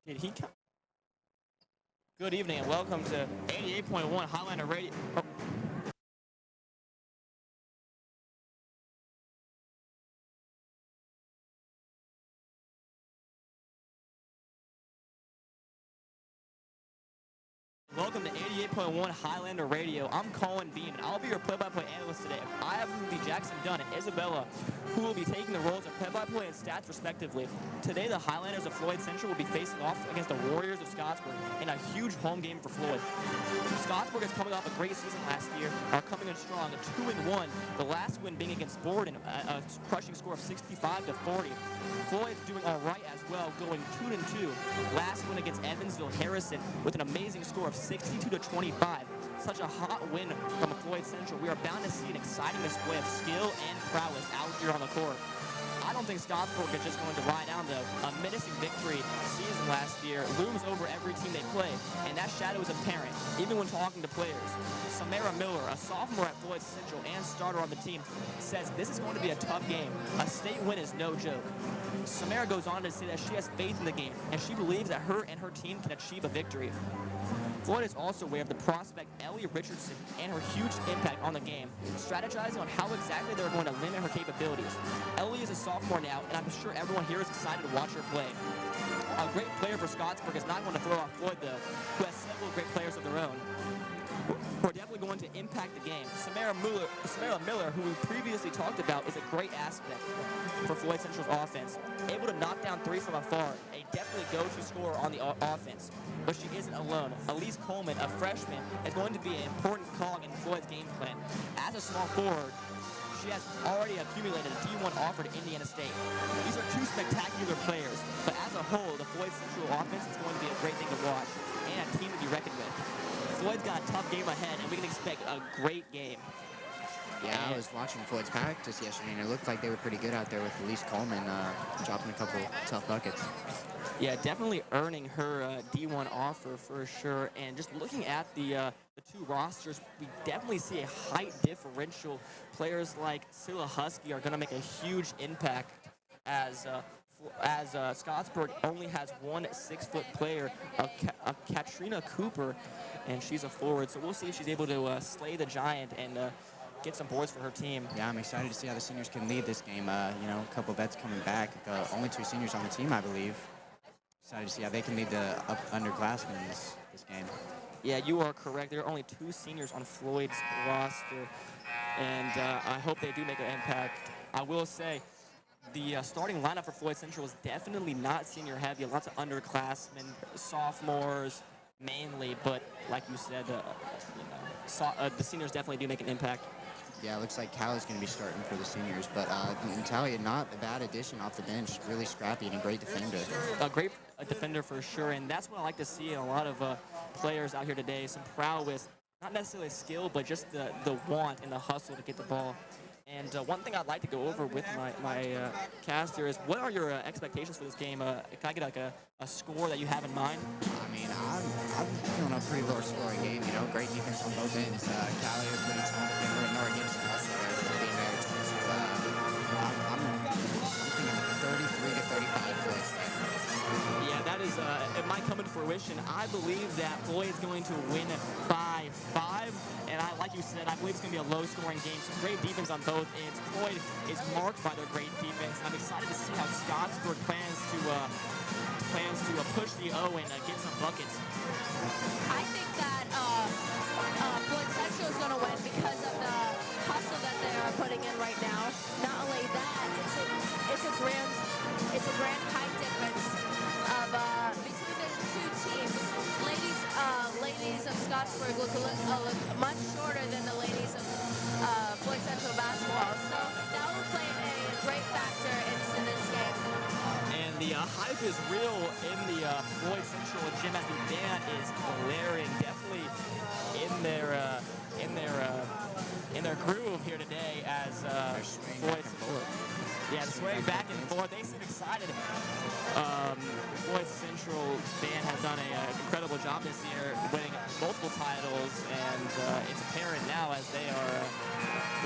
Did he come? Good evening and welcome to 88.1 Highlander Radio. Oh. Welcome to 88.1 Highlander Radio. I'm Colin Bean, and I'll be your play-by-play analyst today. I have with me Jackson Dunn and Isabella, who will be taking the roles of play-by-play and stats respectively. Today, the Highlanders of Floyd Central will be facing off against the Warriors of Scottsburg in a huge home game for Floyd. Scottsburg is coming off a great season last year, are coming in strong, 2-1. The last win being against Borden, a crushing score of 65-40. Floyd's doing all right as well, going 2-2. Last win against Evansville Harrison with an amazing score of 62-25. Such a hot win from Floyd Central. We are bound to see an exciting display of skill and prowess out here on the court. I don't think Scottsburg is just going to ride down, though. A menacing victory season last year looms over every team they play, and that shadow is apparent, even when talking to players. Samara Miller, a sophomore at Floyd Central and starter on the team, says this is going to be a tough game. A state win is no joke. Samara goes on to say that she has faith in the game, and she believes that her and her team can achieve a victory. Floyd is also aware of the prospect Ellie Richardson and her huge impact on the game, strategizing on how exactly they're going to limit her capabilities. Ellie is a sophomore now, and I'm sure everyone here is excited to watch her play. A great player for Scottsburg is not going to throw off Floyd, though, who has several great players of their own, who are definitely going to impact the game. Samara Miller, who we previously talked about, is a great aspect for Floyd Central's offense. Able to knock down three from afar, a definitely go-to scorer on the offense. But she isn't alone. Elise Coleman, a freshman, is going to be an important cog in Floyd's game plan. As a small forward, she has already accumulated a D1 offer to Indiana State. These are two spectacular players, but as a whole, the Floyd Central offense is going to be a great thing to watch and a team to be reckoned with. Floyd's got a tough game ahead, and we can expect a great game. Yeah, I was watching Floyd's practice yesterday, and it looked like they were pretty good out there with Elise Coleman dropping a couple tough buckets. Yeah, definitely earning her D1 offer for sure. And just looking at the two rosters, we definitely see a height differential. Players like Scylla Husky are going to make a huge impact as Scottsburg only has one 6-foot player, Katrina Cooper, and she's a forward. So we'll see if she's able to slay the giant and get some boards for her team. Yeah, I'm excited to see how the seniors can lead this game. You know, a couple vets coming back. Only two seniors on the team, I believe. Excited to see how they can lead the underclassmen this game. Yeah, you are correct. There are only two seniors on Floyd's roster, and I hope they do make an impact. I will say the starting lineup for Floyd Central is definitely not senior heavy. Lots of underclassmen, sophomores mainly, but like you said, the seniors definitely do make an impact. Yeah, it looks like Callie's going to be starting for the seniors, but Natalia, not a bad addition off the bench. Really scrappy and a great defender. A great defender for sure, and that's what I like to see in a lot of players out here today. Some prowess, not necessarily skill, but just the want and the hustle to get the ball. And one thing I'd like to go over with my cast here is, what are your expectations for this game? Can I get like a score that you have in mind? I mean, I'm feeling a pretty low scoring game. You know, great defense on both ends. Callie is pretty strong defender, and Nora gives some hustle there for being there. I'm thinking 33 to 35 Floyd's win. Yeah, that is, it might come into fruition. I believe that Floyd is going to win by 5. And like you said, I believe it's going to be a low-scoring game. Some great defense on both ends. Floyd is marked by their great defense. I'm excited to see how Scottsburg plans to push the O and get some buckets. I think that Floyd Central is going to win because of the hustle that they are putting in right now. Not only that, it's a grand height difference of between the two teams. Ladies of Scottsburg look much shorter than the ladies of Floyd Central basketball. So that will play a great factor into this game. And the hype is real in the Floyd Central gym as the band is blaring, definitely in their groove here today as Floyd Central. Yeah, swaying back and forth. They seem excited. Floyd Central's band has done an incredible job this year, winning multiple titles, and it's apparent now as they are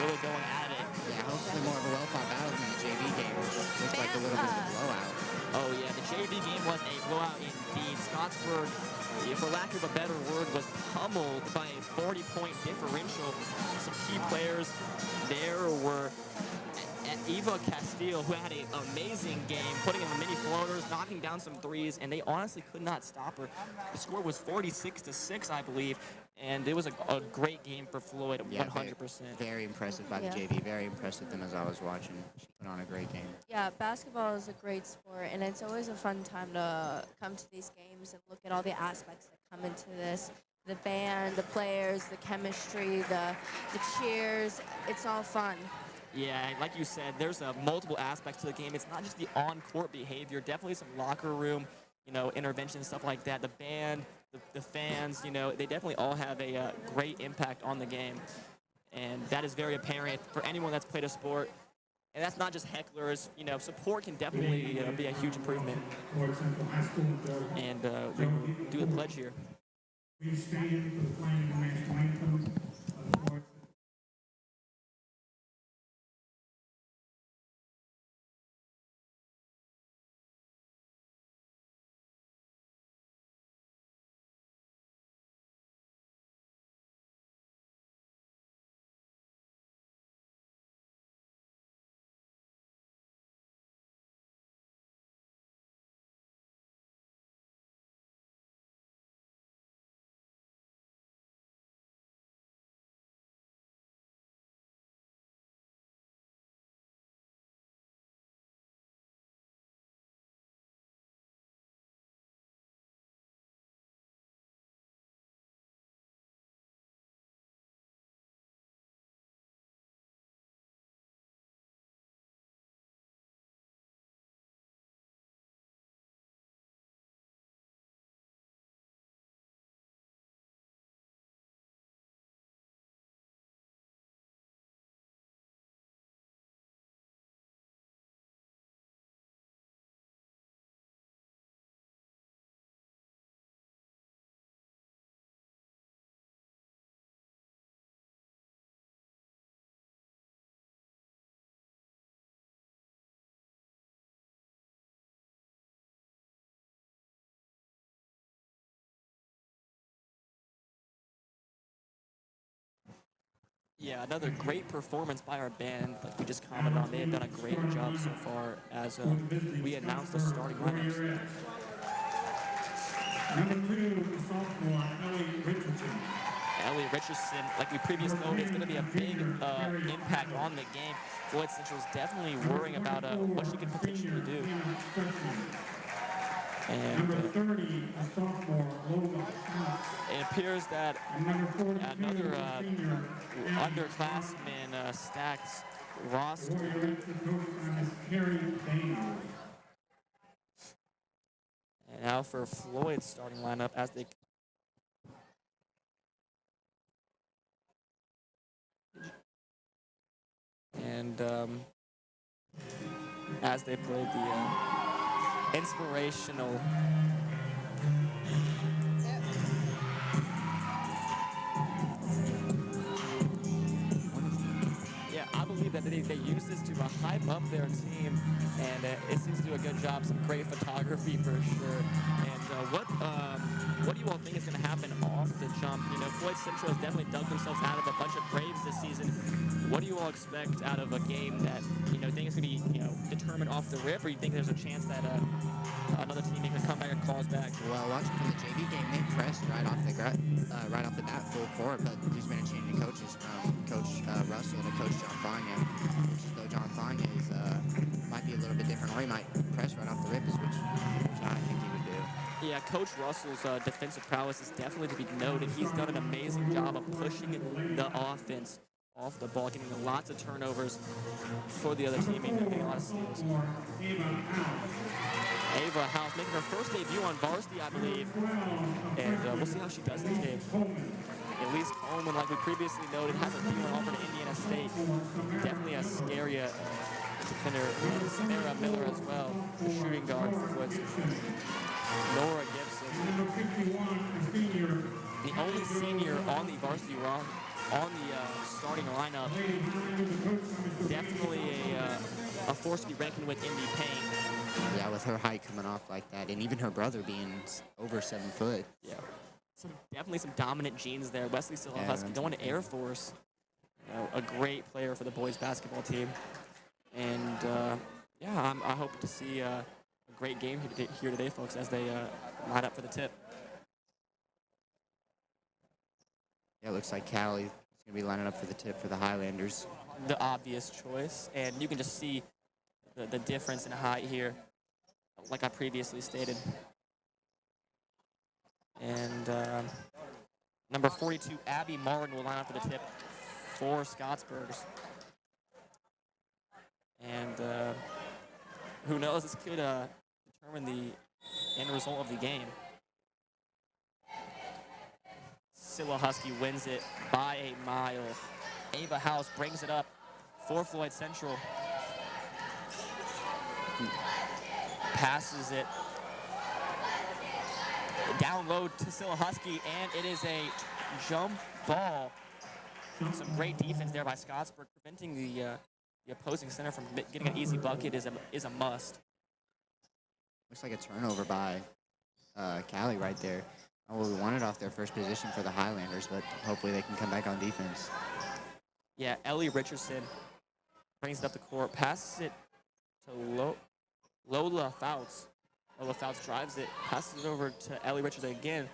really going at it. Yeah, hopefully more of a well-fought battle than the JV game, which looked like a little bit of a blowout. Oh, yeah, the JV game was a blowout indeed. Scottsburg, for lack of a better word, was pummeled by a 40-point differential. Some key players there were Eva Castillo, who had an amazing game, putting in the mini floaters, knocking down some threes, and they honestly could not stop her. The score was 46-6, I believe, and it was a great game for Floyd, Yeah, 100%. very impressive by the JV. Very impressed with them as I was watching. She put on a great game. Yeah, basketball is a great sport, and it's always a fun time to come to these games and look at all the aspects that come into this. The band, the players, the chemistry, the cheers. It's all fun. Yeah, like you said, there's multiple aspects to the game. It's not just the on-court behavior. Definitely some locker room, intervention, stuff like that. The band, the fans, they definitely all have a great impact on the game. And that is very apparent for anyone that's played a sport. And that's not just hecklers. Support can definitely be a huge improvement. And we will do the pledge here. We stand for the flag and national anthem of the Floyd. Yeah, another great performance by our band, like we just commented on. They have done a great job so far as we announced the starting lineups. Number 2, sophomore, Ellie Richardson. Ellie Richardson, like we previously noted, is going to be a big impact on the game. Floyd Central is definitely worrying about what she could potentially do. And Number 30, sophomore, Lola Schultz. it appears that And number 42, another senior, underclassman stacked roster. Warrior Richardson, coached by Miss Carrie Daniels. And now for Floyd's starting lineup as they as they played the inspirational I believe that they use this to hype up their team, and it seems to do a good job. Some great photography for sure. And what do you all think is going to happen off the jump? Floyd Central has definitely dug themselves out of a bunch of graves this season. What do you all expect out of a game that think is going to be determined off the rip, or you think there's a chance that another team can come back and call us back? Well, watching from the JV game, they pressed right off the bat full court, but there's been a change in coaches from Coach Russell to Coach John Fania, which though John Fania might be a little bit different, or he might press right off the rip, which I think he would do. Yeah, Coach Russell's defensive prowess is definitely to be noted. He's done an amazing job of pushing the offense off the ball, getting lots of turnovers for the other team and getting a lot of steals. Ava House making her first debut on varsity, I believe, and we'll see how she does this game. Elise Coleman, like we previously noted, has a deal offer to Indiana State. Definitely a scary defender. Samara Miller as well, the shooting guard for Floyd. Nora Gibson, the only senior on the varsity on the starting lineup. Definitely a force to be reckoned with in the paint. Yeah, with her height coming off like that, and even her brother being over 7 foot. Yeah. Definitely some dominant genes there. Wesley Silahusky going to Air Force. You know, a great player for the boys basketball team. And yeah, I hope to see a great game here today, folks, as they line up for the tip. Yeah, it looks like Callie is going to be lining up for the tip for the Highlanders. The obvious choice, and you can just see the difference in height here, like I previously stated. And number 42, Abby Martin, will line up for the tip for Scottsburgers. And who knows, this could determine the end result of the game. Silahusky wins it by a mile. Ava House brings it up for Floyd Central. Passes it down low to Silahusky, and it is a jump ball. Some great defense there by Scottsburg, preventing the opposing center from getting an easy bucket is a must. Looks like a turnover by Callie right there. Oh, we wanted off their first position for the Highlanders, but hopefully they can come back on defense. Yeah, Ellie Richardson brings it up the court, passes it to Lola Fouts. Lola Fouts drives it, passes it over to Ellie Richardson again,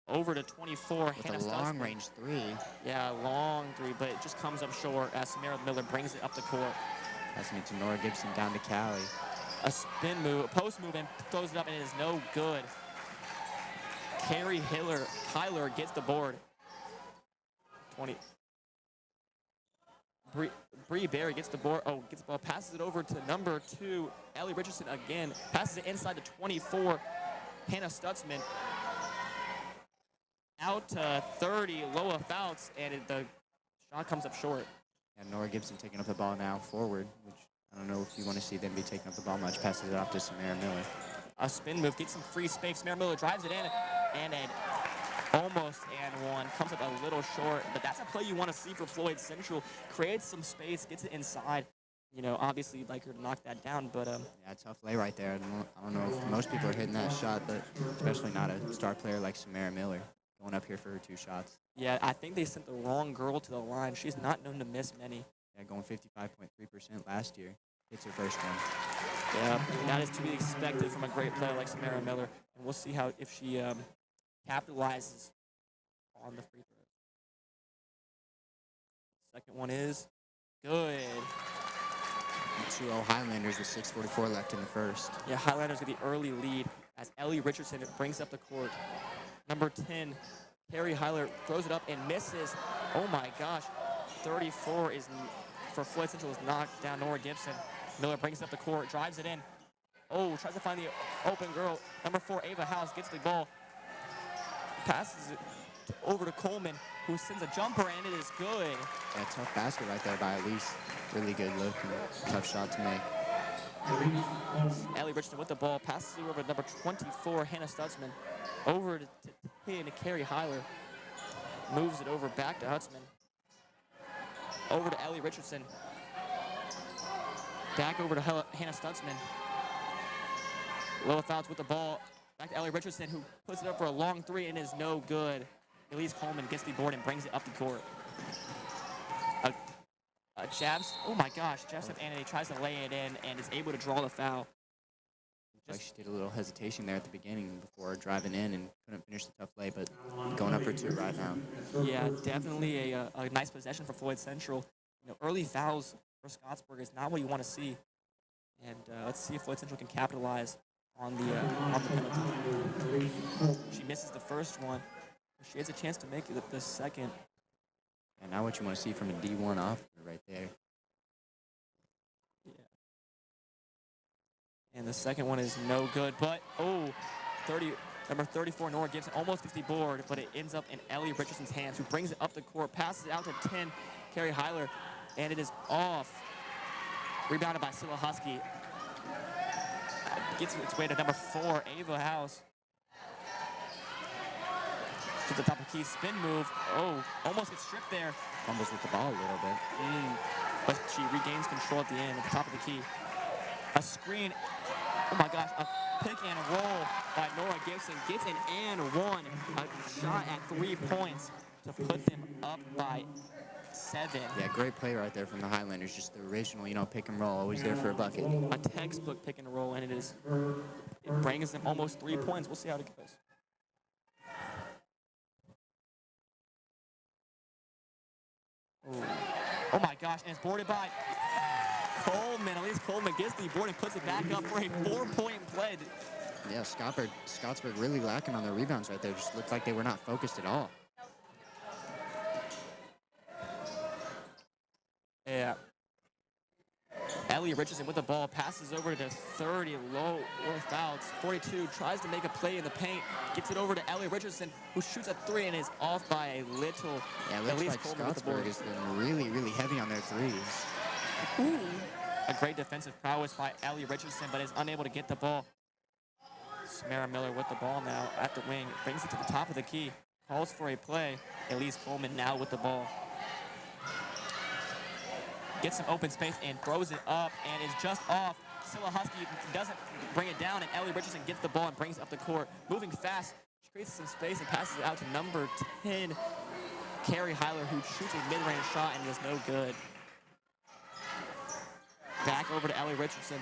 over to 24. With Hannah a long-range three. Yeah, long three, but it just comes up short as Samara Miller brings it up the court. Passing it to Nora Gibson down to Callie. A spin move, a post move, and throws it up, and it is no good. Carrie Kyler gets the board. 20. Bree Berry gets the board. Oh, gets the ball, passes it over to number 2, Ellie Richardson again. Passes it inside to 24, Hannah Stutzman. Out to 30, Loa Fouts, and the shot comes up short. And Nora Gibson taking up the ball now forward, which I don't know if you want to see them be taking up the ball much. Passes it off to Samara Miller. A spin move, gets some free space. Samara Miller drives it in, and an almost and one. Comes up a little short, but that's a play you want to see for Floyd Central. Creates some space, gets it inside. You know, obviously you'd like her to knock that down, but yeah, tough lay right there. I don't know if most people are hitting that shot, but especially not a star player like Samara Miller going up here for her 2 shots. Yeah, I think they sent the wrong girl to the line. She's not known to miss many. Yeah, going 55.3% last year. Hits her first one. Yeah, that is to be expected from a great player like Samara Miller, and we'll see how if she capitalizes on the free throw. Second one is good. 2-0 Highlanders with 6:44 left in the first. Yeah, Highlanders get the early lead as Ellie Richardson brings up the court. Number 10, Carrie Hyler throws it up and misses. Oh my gosh, 34 is for Floyd Central is knocked down. Nora Gibson. Miller brings it up the court, drives it in. Oh, tries to find the open girl. Number 4, Ava House gets the ball. Passes it over to Coleman, who sends a jumper, and it is good. Yeah, tough basket right there by Elise. Really good look and tough shot to make. Ellie Richardson with the ball, passes it over to number 24, Hannah Stutzman. Over to Carrie Hyler. Moves it over back to Hutzman. Over to Ellie Richardson. Back over to Hannah Stutzman. Loa Fouts with the ball. Back to Ellie Richardson, who puts it up for a long 3 and is no good. Elise Coleman gets the board and brings it up the court. Jabs, oh my gosh, Jabs Anthony tries to lay it in and is able to draw the foul. Like she did a little hesitation there at the beginning before driving in and couldn't finish the tough play, but going up for 2 right now. Yeah, definitely a nice possession for Floyd Central. You know, early fouls for Scottsburg is not what you want to see. And let's see if Floyd Central can capitalize on the penalty. She misses the first one. She has a chance to make it the second. And now what you want to see from a D1 officer right there. Yeah. And the second one is no good, but number 34, Nora Gibson almost gets the board, but it ends up in Ellie Richardson's hands, who brings it up the court, passes it out to 10, Carrie Hyler, and it is off. Rebounded by Silahusky. Gets its way to number 4, Ava House. To the top of the key, spin move. Oh, almost gets stripped there. Fumbles with the ball a little bit. But she regains control at the end, at the top of the key. A screen Oh my gosh, a pick and roll by Nora Gibson. Gets an and one. A shot at 3 points to put them up by 7. Yeah, great play right there from the Highlanders. Just the original, pick and roll, always there for a bucket. A textbook pick and roll, and it brings them almost 3 points. We'll see how it goes. Ooh. Oh my gosh, and it's boarded by Coleman. At least Coleman gets the board and puts it back up for a 4-point play. Yeah, Scottsburg really lacking on their rebounds right there. Just looked like they were not focused at all. Yeah. Ellie Richardson with the ball, passes over to 30, low fouls. 42, tries to make a play in the paint, gets it over to Ellie Richardson, who shoots a 3 and is off by a little. Yeah, it looks like Scottsburg has been really, really heavy on their threes. Ooh. A great defensive prowess by Ellie Richardson, but is unable to get the ball. Samara Miller with the ball now at the wing, brings it to the top of the key, calls for a play. Elise Coleman now with the ball. Gets some open space and throws it up and is just off. Scylla Husky doesn't bring it down, and Ellie Richardson gets the ball and brings it up the court. Moving fast, she creates some space and passes it out to number 10, Carrie Heiler, who shoots a mid-range shot and is no good. Back over to Ellie Richardson.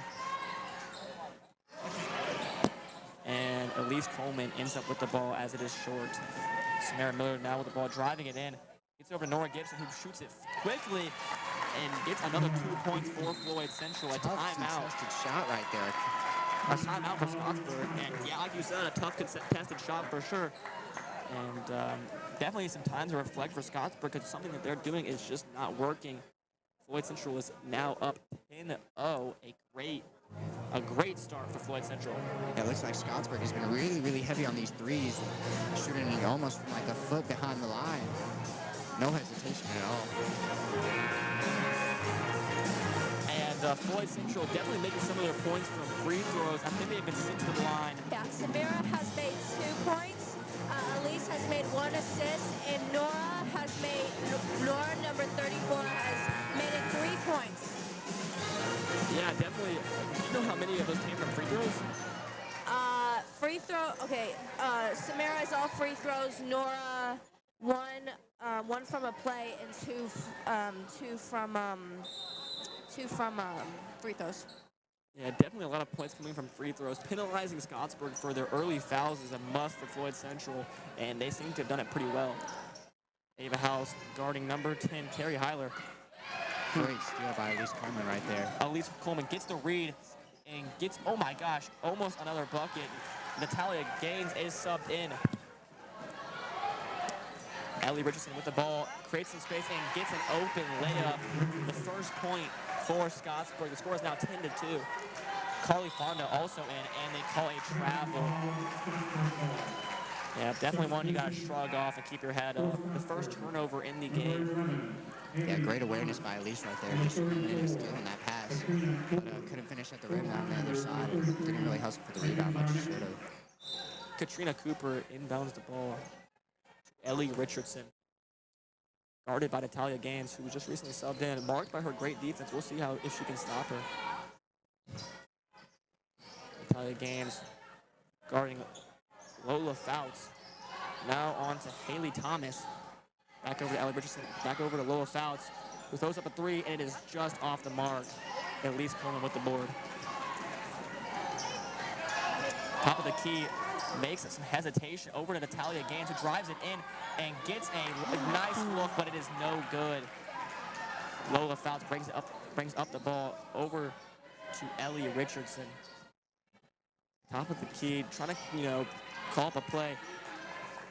And Elise Coleman ends up with the ball as it is short. Samara Miller now with the ball, driving it in. Gets over to Nora Gibson, who shoots it quickly and gets another 2 points for Floyd Central. A timeout. Contested shot right there. A timeout for Scottsburg. And yeah, like you said, a tough contested shot for sure. And definitely some time to reflect for Scottsburg, because something that they're doing is just not working. Floyd Central is now up 10-0. A great start for Floyd Central. Yeah, it looks like Scottsburg has been really, really heavy on these threes, shooting almost from like a foot behind the line. No hesitation at all. And Floyd Central definitely making some of their points from free throws. I think they've been sent to the line. Yeah, Samira has made 2 points. Elise has made 1 assist, and Nora, number 34, has made it 3 points. Yeah, definitely. Do you know how many of those came from free throws? Free throw. Okay. Samira is all free throws. Nora, one from a play, and two from free throws. Yeah, definitely a lot of points coming from free throws. Penalizing Scottsburg for their early fouls is a must for Floyd Central, and they seem to have done it pretty well. Ava House guarding number 10, Carrie Heiler. Great steal by Elise Coleman right there. Elise Coleman gets the read and gets, oh my gosh, almost another bucket. Natalia Gaines is subbed in. Ellie Richardson with the ball, creates some space and gets an open layup. The first point for Scottsburg. The score is now 10-2. Carly Fonda also in, and they call a travel. Yeah, definitely one you got to shrug off and keep your head up. The first turnover in the game. Yeah, great awareness by Elise right there, just stealing that pass. But couldn't finish at the rim on the other side, and didn't really hustle for the rebound like she should have. Katrina Cooper inbounds the ball to Ellie Richardson. Guarded by Natalia Gaines, who was just recently subbed in. Marked by her great defense. We'll see if she can stop her. Natalia Gaines guarding Lola Fouts. Now on to Haley Thomas. Back over to Ellie Richardson. Back over to Lola Fouts, who throws up a 3, and it is just off the mark. Elise Coleman with the board. Top of the key, makes some hesitation over to Natalia Gaines, who drives it in and gets a nice look, but it is no good. Lola Fouts brings up the ball over to Ellie Richardson. Top of the key, trying to, call up a play.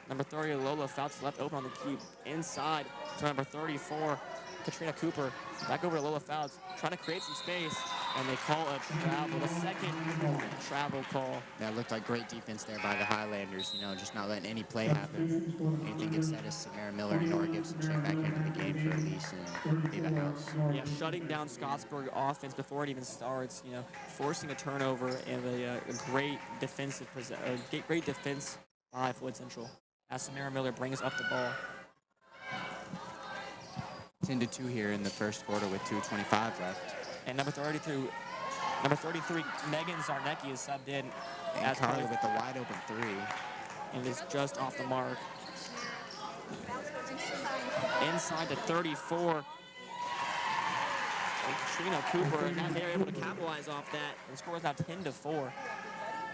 Number 30, Lola Fouts left open on the key inside to number 34, Katrina Cooper. Back over to Lola Fouts, trying to create some space, and they call a travel, the second travel call. That looked like great defense there by the Highlanders, just not letting any play happen. Anything gets set as Samara Miller and Nora Gibson check back into the game for Elise and Ava House. Yeah, shutting down Scottsburg offense before it even starts, forcing a turnover and a great defense by Floyd Central, as Samara Miller brings up the ball. 10-2 here in the first quarter with 2:25 left. And number 32, Number 33, Megan Zarnecki is subbed in. And Carly with the wide open three. And is just off the mark. Inside to 34. Trina Cooper, and now they're able to capitalize off that. And the score is now 10-4.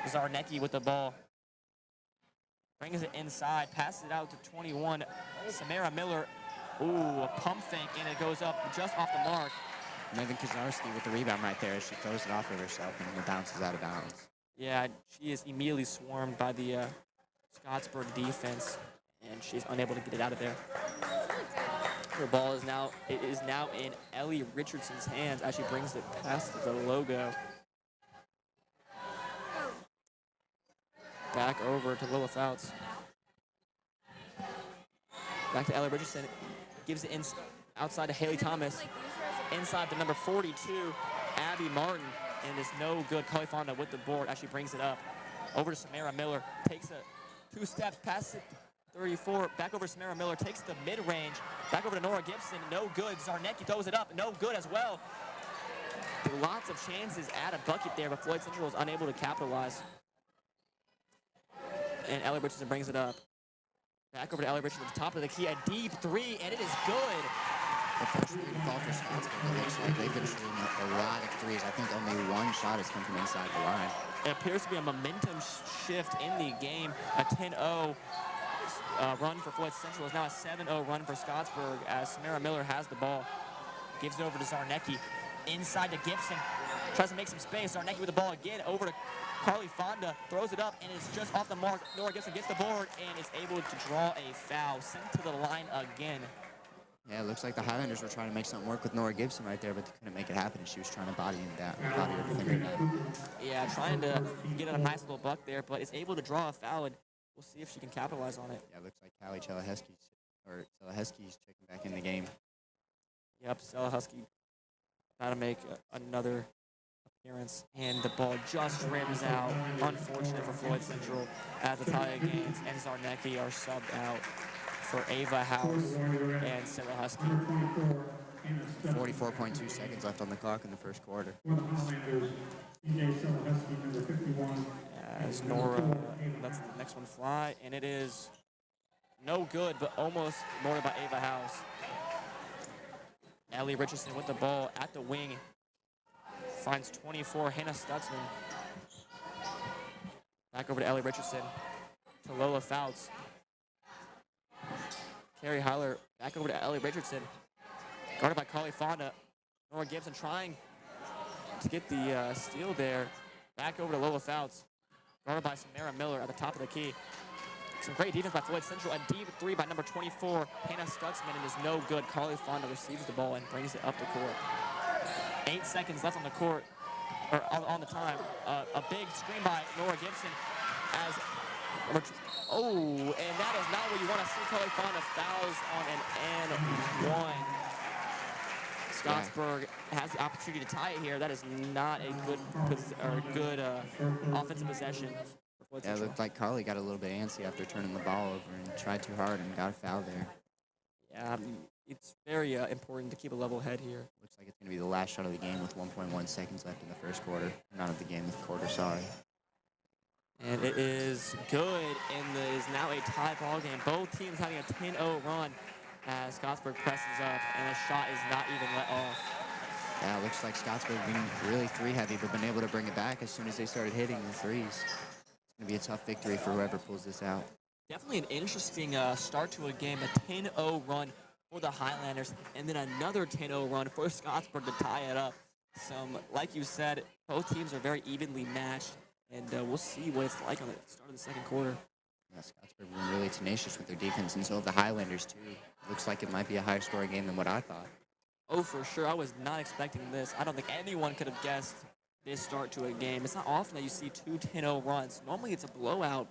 Zarnecki with the ball. Brings it inside, passes it out to 21. Samara Miller, ooh, a pump fake, and it goes up just off the mark. Megan Kazarski with the rebound right there as she throws it off of herself and it bounces out of bounds. Yeah, she is immediately swarmed by the Scottsburg defense, and she's unable to get it out of there. Her ball is now in Ellie Richardson's hands as she brings it past the logo. Back over to Willa Fouts. Back to Ellie Richardson. Gives it outside to Haley Thomas. Inside to number 42, Abby Martin. And it's no good. Carly Fonda with the board as she brings it up. Over to Samara Miller. Takes a 2 steps, passes it 34. Back over to Samara Miller. Takes the mid-range. Back over to Nora Gibson. No good. Zarnecki throws it up. No good as well. Lots of chances at a bucket there, but Floyd Central is unable to capitalize. And Ellie Richardson brings it up. Back over to Ellie Richardson at the top of the key. A deep three, and it is good. The first three to fall for Scottsburg. It looks like they've been shooting a lot of threes. I think only one shot has come from inside the line. It appears to be a momentum shift in the game. A 10-0 run for Floyd Central is now a 7-0 run for Scottsburg as Samara Miller has the ball. Gives it over to Zarnecki. Inside to Gibson. Tries to make some space. Zarnecki with the ball again. Over to Carly Fonda. Throws it up, and it's just off the mark. Nora Gibson gets the board and is able to draw a foul. Sent to the line again. Yeah, it looks like the Highlanders were trying to make something work with Nora Gibson right there, but they couldn't make it happen, and she was trying to body her defender down. Yeah, trying to get a nice little buck there, but is able to draw a foul, and we'll see if she can capitalize on it. Yeah, it looks like Callie Celahesky's checking back in the game. Yep, Celahesky about to make another appearance, and the ball just rims out. Unfortunate for Floyd Central as the tie gains, and Zarnecki are subbed out for Ava House and Celahesky. 44.2 seconds left on the clock in the first quarter. As Nora lets the next one fly, and it is no good, but almost ignored by Ava House. Ellie Richardson with the ball at the wing. Finds 24, Hannah Stutzman. Back over to Ellie Richardson. To Lola Fouts. Carrie Heiler back over to Ellie Richardson. Guarded by Carly Fonda. Nora Gibson trying to get the steal there. Back over to Lola Fouts. Guarded by Samara Miller at the top of the key. Some great defense by Floyd Central. A deep three by number 24, Hannah Stutzman, and is no good. Carly Fonda receives the ball and brings it up the court. 8 seconds left on the court, or on the time. A big screen by Nora Gibson as and that is not what you want to see. Carly Fonda fouls on an and one. Scottsburg has the opportunity to tie it here. That is not a good offensive possession. Yeah, it looked like Carly got a little bit antsy after turning the ball over and tried too hard and got a foul there. Yeah, it's very important to keep a level head here. Looks like it's going to be the last shot of the game with 1.1 seconds left in the first quarter. Not of the game, the quarter, sorry. And it is good, and it is now a tie ball game. Both teams having a 10-0 run as Scottsburg presses up, and the shot is not even let off. Yeah, it looks like Scottsburg being really three-heavy, but been able to bring it back as soon as they started hitting the threes. It's going to be a tough victory for whoever pulls this out. Definitely an interesting start to a game, a 10-0 run for the Highlanders, and then another 10-0 run for Scottsburg to tie it up. Like you said, both teams are very evenly matched, and we'll see what it's like on the start of the second quarter. Yeah, Scottsburg been really tenacious with their defense, and so have the Highlanders, too. Looks like it might be a higher scoring game than what I thought. Oh, for sure. I was not expecting this. I don't think anyone could have guessed this start to a game. It's not often that you see two 10-0 runs. Normally it's a blowout,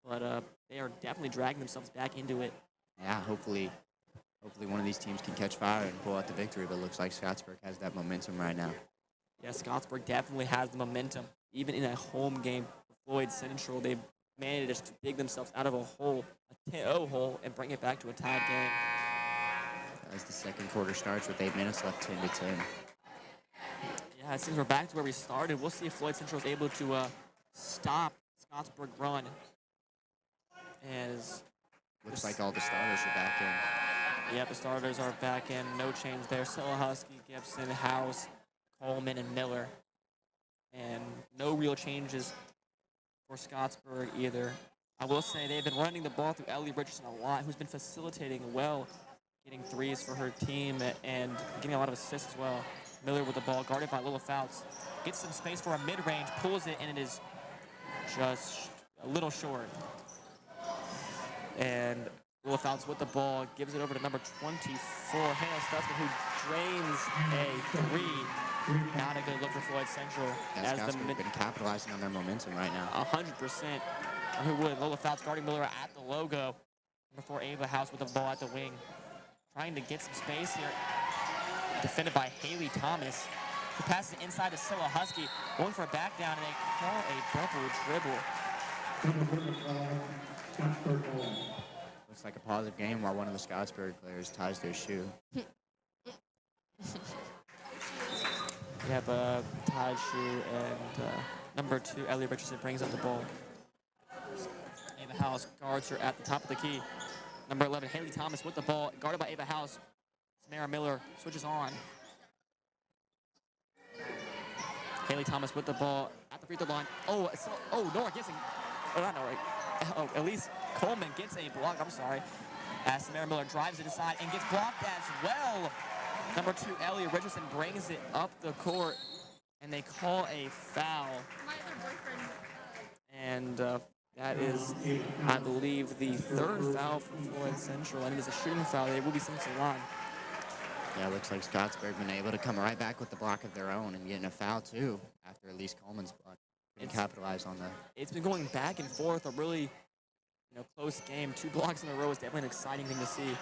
but they are definitely dragging themselves back into it. Yeah, hopefully one of these teams can catch fire and pull out the victory, but it looks like Scottsburg has that momentum right now. Yeah, Scottsburg definitely has the momentum. Even in a home game for Floyd Central, they've managed to dig themselves out of a hole, a 10-0 hole, and bring it back to a tied game. As the second quarter starts with 8 minutes left, 10-10. Yeah, it seems we're back to where we started. We'll see if Floyd Central is able to stop Scottsburg run. As Looks like all the starters are back in. yeah, the starters are back in. No change there. Husky, Gibson, House, Coleman, and Miller. And no real changes for Scottsburg either. I will say they've been running the ball through Ellie Richardson a lot, who's been facilitating well, getting threes for her team and getting a lot of assists as well. Miller with the ball, guarded by Lila Fouts. Gets some space for a mid-range, pulls it, and it is just a little short. And Lila Fouts with the ball, gives it over to number 24, Hannah Stutzman, who drains a three. Not a good look for Floyd Central. As Scottsburg been capitalizing on their momentum right now. 100%. Who would? Lola Fouts guarding Miller at the logo. Number 4, Ava House with the ball at the wing. Trying to get some space here. Defended by Haley Thomas, who passes it inside to Scylla Husky. Going for a back down, and they call a double dribble. Looks like a positive game while one of the Scottsburg players ties their shoe. We have a tied shoe, and number 2, Ellie Richardson, brings up the ball. Ava House guards her at the top of the key. Number 11, Haley Thomas with the ball, guarded by Ava House. Samara Miller switches on. Haley Thomas with the ball at the free throw line. Nora Gibson. Oh, not Nora. Oh, Elise Coleman gets a block. I'm sorry. As Samara Miller drives it aside and gets blocked as well. Number 2, Ellie Richardson, brings it up the court, and they call a foul. My other boyfriend. And that is, I believe, the 3rd foul for Floyd Central, and it is a shooting foul. They will be sent to the line. Yeah, it looks like Scottsburg been able to come right back with the block of their own and getting a foul, too, after Elise Coleman's block. Capitalize on that. It's been going back and forth, a really close game. 2 blocks in a row is definitely an exciting thing to see.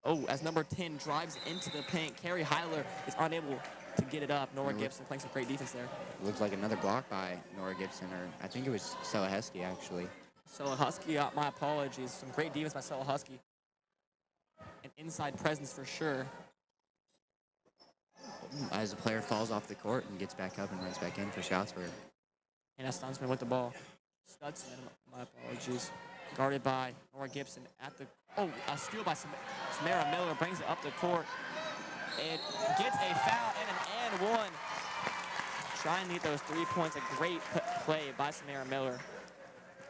Oh, as number 10 drives into the paint, Carrie Heiler is unable to get it up. Nora Gibson playing some great defense there. It looks like another block by Nora Gibson, or I think it was Scylla Husky, actually. Scylla Husky, my apologies. Some great defense by Scylla Husky. An inside presence for sure. As the player falls off the court and gets back up and runs back in for Scottsburg. And that's Stutzman with the ball. Stutzman, my apologies. Guarded by Nora Gibson at the... Oh, a steal by Samara Miller, brings it up the court. It gets a foul and an and one. Trying to get those 3 points. A great play by Samara Miller.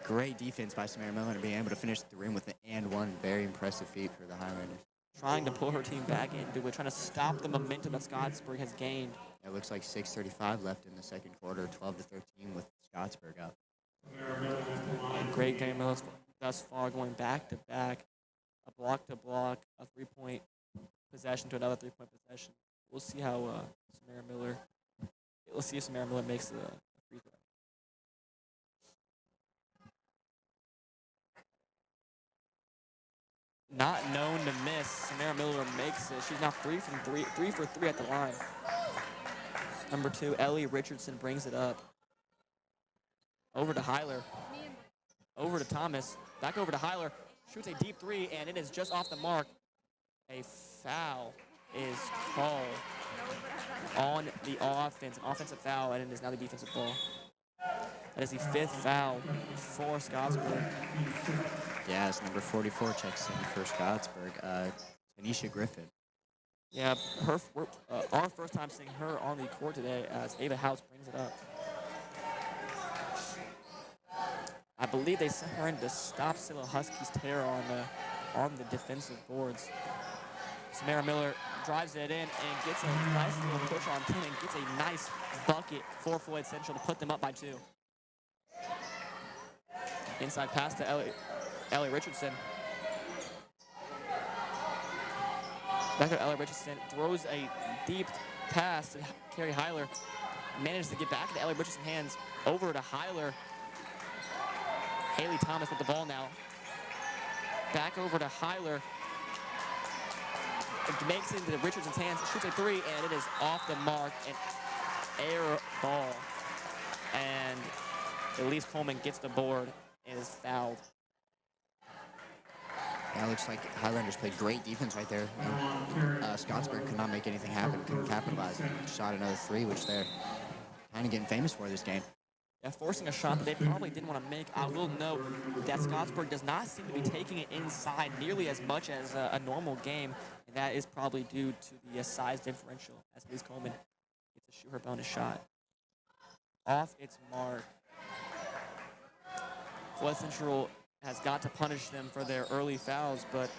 Great defense by Samara Miller, being able to finish the rim with an and one. Very impressive feat for the Highlanders. Trying to pull her team back into it, trying to stop the momentum that Scottsburg has gained. It looks like 6:35 left in the second quarter, 12-13 with Scottsburg up. A great game thus far, going back to back, a block to block, a 3-point possession to another 3-point possession. We'll see how Samara Miller. Let's see if Samara Miller makes the free throw. Not known to miss. Samara Miller makes it. She's now 3 for 3 at the line. Number 2, Ellie Richardson brings it up. Over to Heiler. Over to Thomas. Back over to Heiler. Shoots a deep 3, and it is just off the mark. A foul is called on the offense. An offensive foul, and it is now the defensive ball. That is the 5th foul for Scottsburg. Yeah, it's number 44 checks in for Scottsburg. Tanisha Griffin. Yeah, our first time seeing her on the court today as Ava House brings it up. I believe they sent her in to stop Scylla Husky's tear on the defensive boards. Samara Miller drives it in and gets a nice little push on 10 and gets a nice bucket for Floyd Central to put them up by 2. Inside pass to Ellie Richardson. Back to Ellie Richardson, throws a deep pass to Carrie Heiler. Manages to get back into Ellie Richardson's hands. Over to Heiler. Haley Thomas with the ball now. Back over to Heiler. It makes it into Richardson's hands, shoots a 3, and it is off the mark, an air ball. And Elise Coleman gets the board and is fouled. Yeah, That looks like Highlanders played great defense right there. Scottsburg could not make anything happen, couldn't capitalize. Shot another 3, which they're kind of getting famous for this game. Yeah, forcing a shot that they probably didn't want to make. I will note that Scottsburg does not seem to be taking it inside nearly as much as a normal game, and that is probably due to the size differential as Hayes Coleman gets to shoot her bonus shot. Off its mark. Floyd Central has got to punish them for their early fouls, but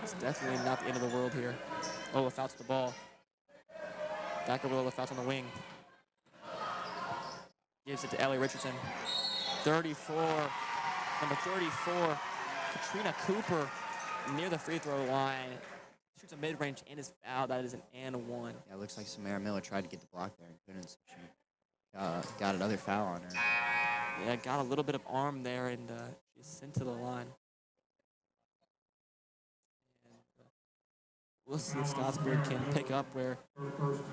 it's definitely not the end of the world here. Lola fouls the ball. Back over Lola fouls on the wing. Gives it to Ellie Richardson. 34, number 34, Katrina Cooper near the free throw line. Shoots a mid-range and is fouled. That is an and one. Yeah, it looks like Samara Miller tried to get the block there and couldn't. So she got another foul on her. Yeah, got a little bit of arm there, and she's sent to the line. And, we'll see if Scottsburg can pick up where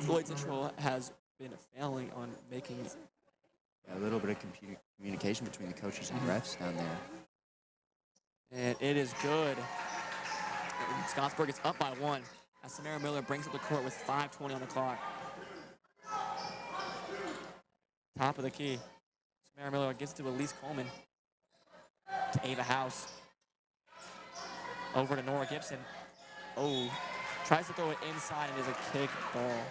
Floyd Central has been failing on making. Yeah, a little bit of communication between the coaches and refs down there. And it is good. And Scottsburg is up by 1 as Samara Miller brings up the court with 5:20 on the clock. Top of the key. Samara Miller gets to Elise Coleman. To Ava House. Over to Nora Gibson. Oh, tries to throw it inside and is a kick ball.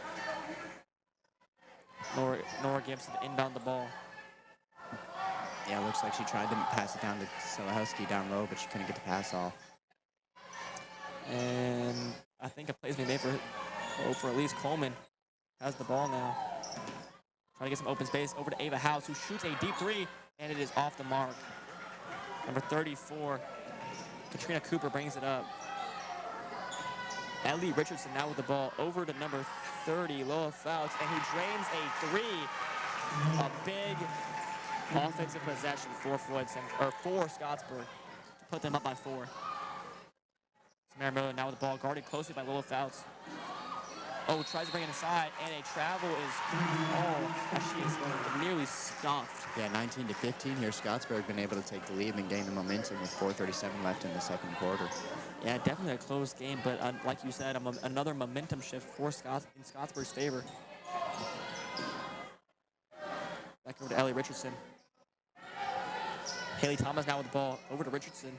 Nora Gibson inbound the ball. Yeah, it looks like she tried to pass it down to Silahowski down low, but she couldn't get the pass off. And I think a play's been made for Elise Coleman. Has the ball now. Trying to get some open space over to Ava House, who shoots a deep 3, and it is off the mark. Number 34, Katrina Cooper brings it up. Ellie Richardson now with the ball over to number 30, Loa Fouts, and he drains a 3. A big offensive possession for for Scottsburg to put them up by 4. Samara Miller now with the ball, guarded closely by Lola Fouts. Oh, tries to bring it inside, and a travel is, she is nearly stuffed. Yeah, 19-15 here. Scottsburg been able to take the lead and gain the momentum with 4:37 left in the second quarter. Yeah, definitely a close game, but like you said, another momentum shift for in Scottsburg's favor. Back over to Ellie Richardson. Haley Thomas now with the ball, over to Richardson.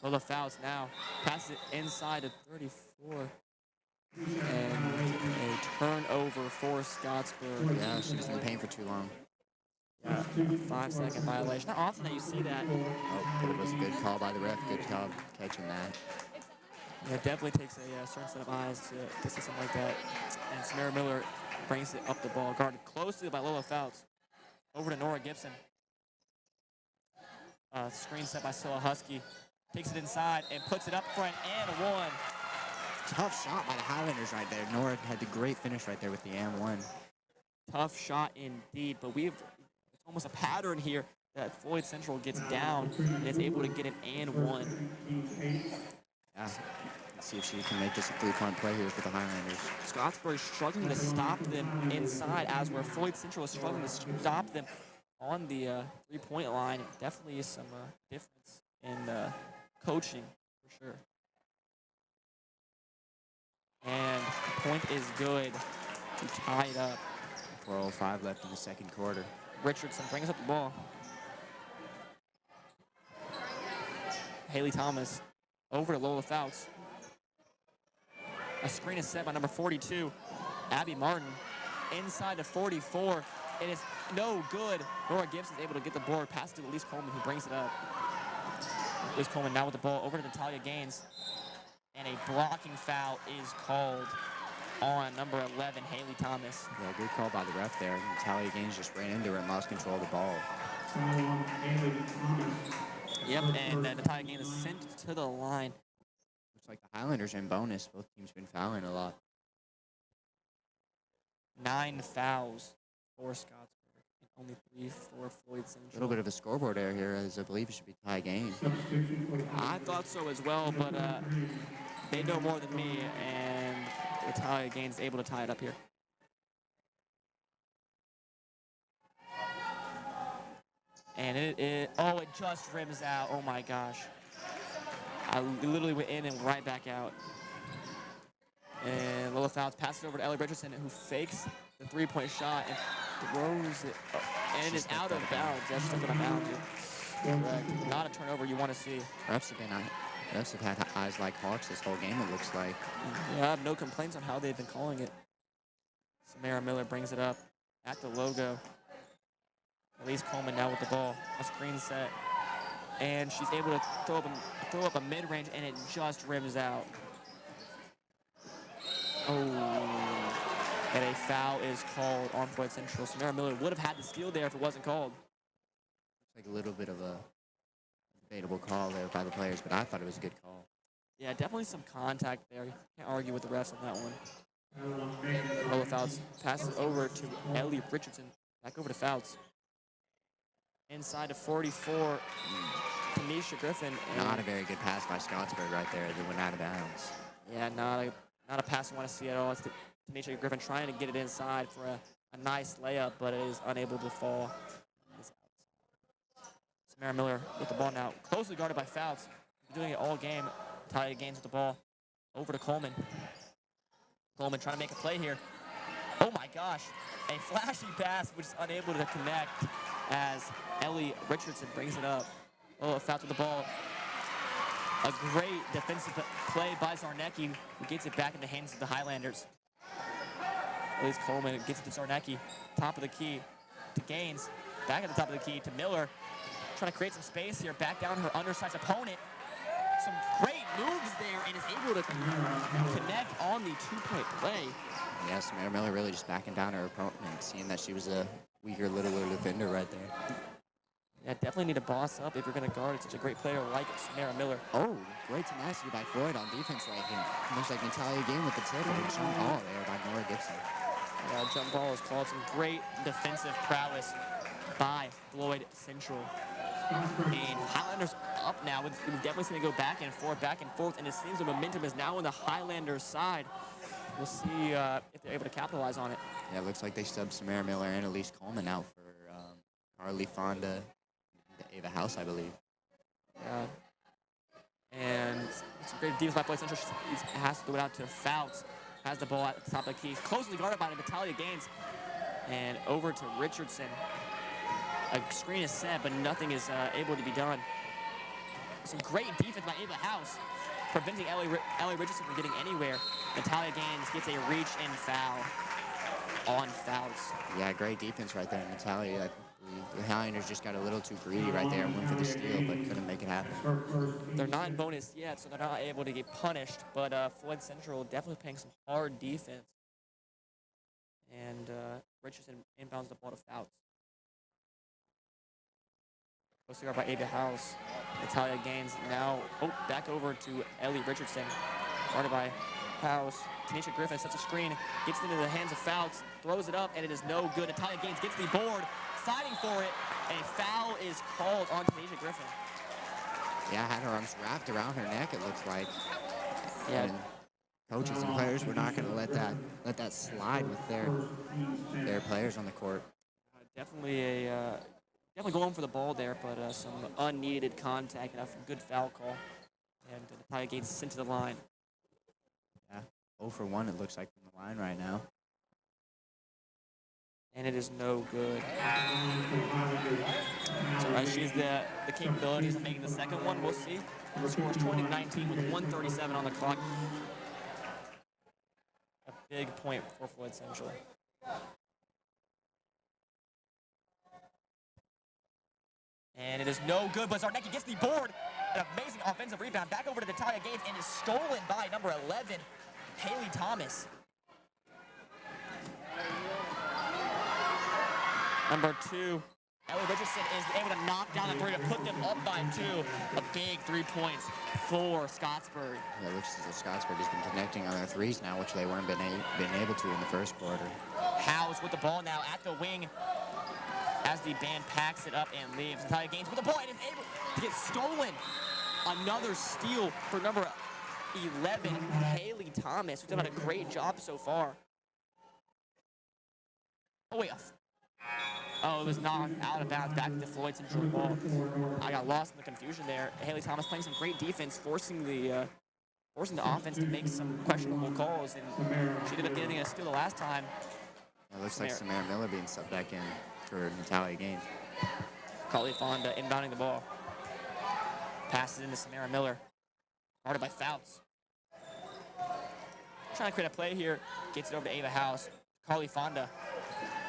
Lola Fouts now, passes it inside to 34. And a turnover for Scottsburg. Yeah, she was in the paint for too long. Yeah, a 5-second violation. Not often that you see that. Oh, but it was a good call by the ref. Good job catching that. Yeah, it definitely takes a certain set of eyes to see something like that. And Samara Miller brings it up the ball, guarded closely by Lola Fouts. Over to Nora Gibson. Screen set by Scylla Husky. Takes it inside and puts it up front and 1. Tough shot by the Highlanders right there. Nora had the great finish right there with the and 1. Tough shot indeed, but it's almost a pattern here that Floyd Central gets down and is able to get an and 1. Yeah. Let's see if she can make this a 3-point play here for the Highlanders. Scottsburg is struggling to stop them inside, as where Floyd Central is struggling to stop them on the 3-point line. Definitely is some difference in coaching for sure. And the point is good to tie it up. 4:05 left in the second quarter. Richardson brings up the ball. Haley Thomas over to Lola Fouts. A screen is set by number 42, Abby Martin. Inside to 44. It is no good. Nora Gibson is able to get the board, pass it to Elise Coleman, who brings it up. Elise Coleman now with the ball over to Natalia Gaines. And a blocking foul is called on number 11, Haley Thomas. Yeah, good call by the ref there. Natalia Gaines just ran into her and lost control of the ball. Yep, and Natalia Gaines is sent to the line. Looks like the Highlanders are in bonus. Both teams been fouling a lot. 9 fouls for Scottsburg, and only 3 for Floyd Central. A little bit of a scoreboard error here, as I believe it should be a tie game. I thought so as well, but they know more than me, and Natalia Gaines is able to tie it up here. And it just rims out. Oh my gosh. I literally went in and right back out. And Lola Fouts passes over to Ellie Richardson, who fakes the three-point shot and throws it up, and is out of bounds. That's just out of bounds. Correct. Not a turnover you want to see. Refs have had eyes like hawks this whole game, it looks like. Yeah, I have no complaints on how they've been calling it. Samara Miller brings it up at the logo. Elise Coleman now with the ball. A screen set. And she's able to throw up a mid-range, and it just rims out. Oh. And a foul is called on Floyd Central. Samara Miller would have had the steal there if it wasn't called. Looks like a little bit of a debatable call there by the players, but I thought it was a good call. Yeah, definitely some contact there. Can't argue with the refs on that one. Lola Fouts passes over to Ellie Richardson. Back over to Fouts. Inside to 44, Tanisha Griffin. Not a very good pass by Scottsburg right there. They went out of bounds. Yeah, not a pass I want to see at all. It's Tanisha Griffin trying to get it inside for a nice layup, but it is unable to fall. Samara Miller with the ball now, closely guarded by Fouts. Doing it all game. Talia Gaines with the ball. Over to Coleman. Coleman trying to make a play here. Oh my gosh. A flashy pass which is unable to connect as Ellie Richardson brings it up. Oh, Fouts with the ball. A great defensive play by Zarnecki, who gets it back in the hands of the Highlanders. Elise Coleman gets it to Zarnecki. Top of the key to Gaines. Back at the top of the key to Miller. Trying to create some space here. Back down her undersized opponent. Some great moves there and is able to connect on the two-point play. Yes, Samara Miller really just backing down her opponent, seeing that she was a weaker, littler defender right there. Yeah, definitely need to boss up if you're going to guard such a great player like Samara Miller. Oh, great tenacity by Floyd on defense right here. Looks like Natalia again with the tip and a jump ball there by Nora Gibson. Yeah, jump ball is called. Some great defensive prowess by Floyd Central. And Highlanders up now. We've definitely seen it go back and forth, and it seems the momentum is now on the Highlanders' side. We'll see if they're able to capitalize on it. Yeah, it looks like they subbed Samara Miller and Elise Coleman out for Carly Fonda, Ava House, I believe. Yeah. And it's a great defense by Floyd Central. He has to throw it out to Fouts. Has the ball at the top of the key. Closely guarded by Natalia Gaines. And over to Richardson. A screen is set, but nothing is able to be done. Some great defense by Ava House, preventing Ellie Richardson from getting anywhere. Natalia Gaines gets a reach and foul on Fouts. Yeah, great defense right there, Natalia. The Highlanders just got a little too greedy right there and went for the steal, but couldn't make it happen. They're not in bonus yet, so they're not able to get punished, but Floyd Central definitely playing some hard defense. And Richardson inbounds the ball to Fouts. Close guard by Ava House. Natalia Gaines now back over to Ellie Richardson. Guarded by House. Tanisha Griffin sets a screen, gets into the hands of Fouts, throws it up, and it is no good. Natalia Gaines gets the board, fighting for it, and a foul is called on Tanisha Griffin. Yeah, had her arms wrapped around her neck, it looks like. Yeah. And coaches and players were not going to let that slide with their players on the court. Definitely going for the ball there, but some unneeded contact and a good foul call. And Natalia Gaines is sent to the line. Yeah, 0 for 1 it looks like from the line right now. And it is no good. So she has the capabilities of making the second one. We'll see. The score is 20-19 with 1:37 on the clock. A big point for Floyd Central. And it is no good, but Zarnecki gets the board. An amazing offensive rebound back over to Natalia Gaines and is stolen by number 11, Haley Thomas. Number 2, Ellie Richardson is able to knock down the three to put them up by 2. A big 3 points for Scottsburg. Yeah, it looks as though Scottsburg has been connecting on their threes now, which they weren't been able to in the first quarter. House with the ball now at the wing as the band packs it up and leaves. Natalia Gaines with the ball and is able to get stolen. Another steal for number 11, Haley Thomas, who's done a great job so far. Oh, wait. Oh, it was knocked out of bounds back to Floyd Central ball. I got lost in the confusion there. Haley Thomas playing some great defense, forcing the offense to make some questionable calls, and she ended up getting a steal the last time. It looks like Samara Miller being subbed back in for Natalia Gaines. Carly Fonda inbounding the ball. Passes into Samara Miller. Guarded by Fouts. Trying to create a play here. Gets it over to Ava House. Carly Fonda.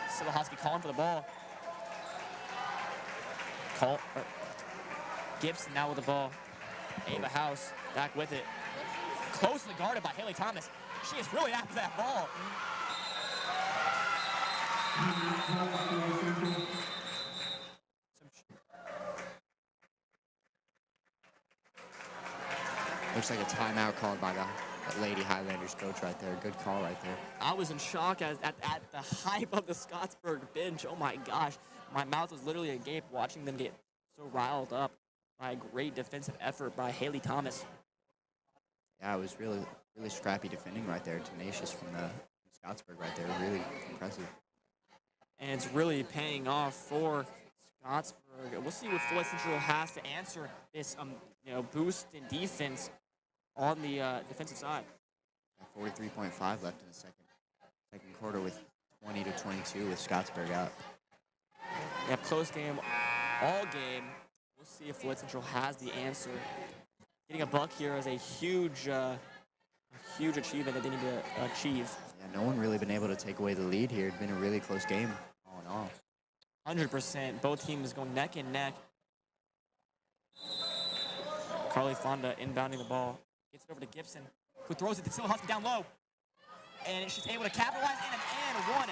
Silahosky calling for the ball. Gibson now with the ball. Ava House back with it. Closely guarded by Haley Thomas. She is really after that ball. Looks like a timeout called by the Lady Highlanders coach right there. Good call right there. I was in shock at the hype of the Scottsburg bench. Oh my gosh. My mouth was literally agape watching them get so riled up by a great defensive effort by Haley Thomas. Yeah, it was really scrappy defending right there. Tenacious from Scottsburg right there. Really impressive. And it's really paying off for Scottsburg. We'll see what Floyd Central has to answer this boost in defense on the defensive side. 43.5 left in the second quarter with 20-22 with Scottsburg out. Yeah, close game all game. We'll see if Floyd Central has the answer. Getting a buck here is a huge achievement that they need to achieve. Yeah, no one really been able to take away the lead here. It's been a really close game all in all. 100%. Both teams going neck and neck. Carly Fonda inbounding the ball. Gets it over to Gibson, who throws it to Silahosky down low. And she's able to capitalize and one.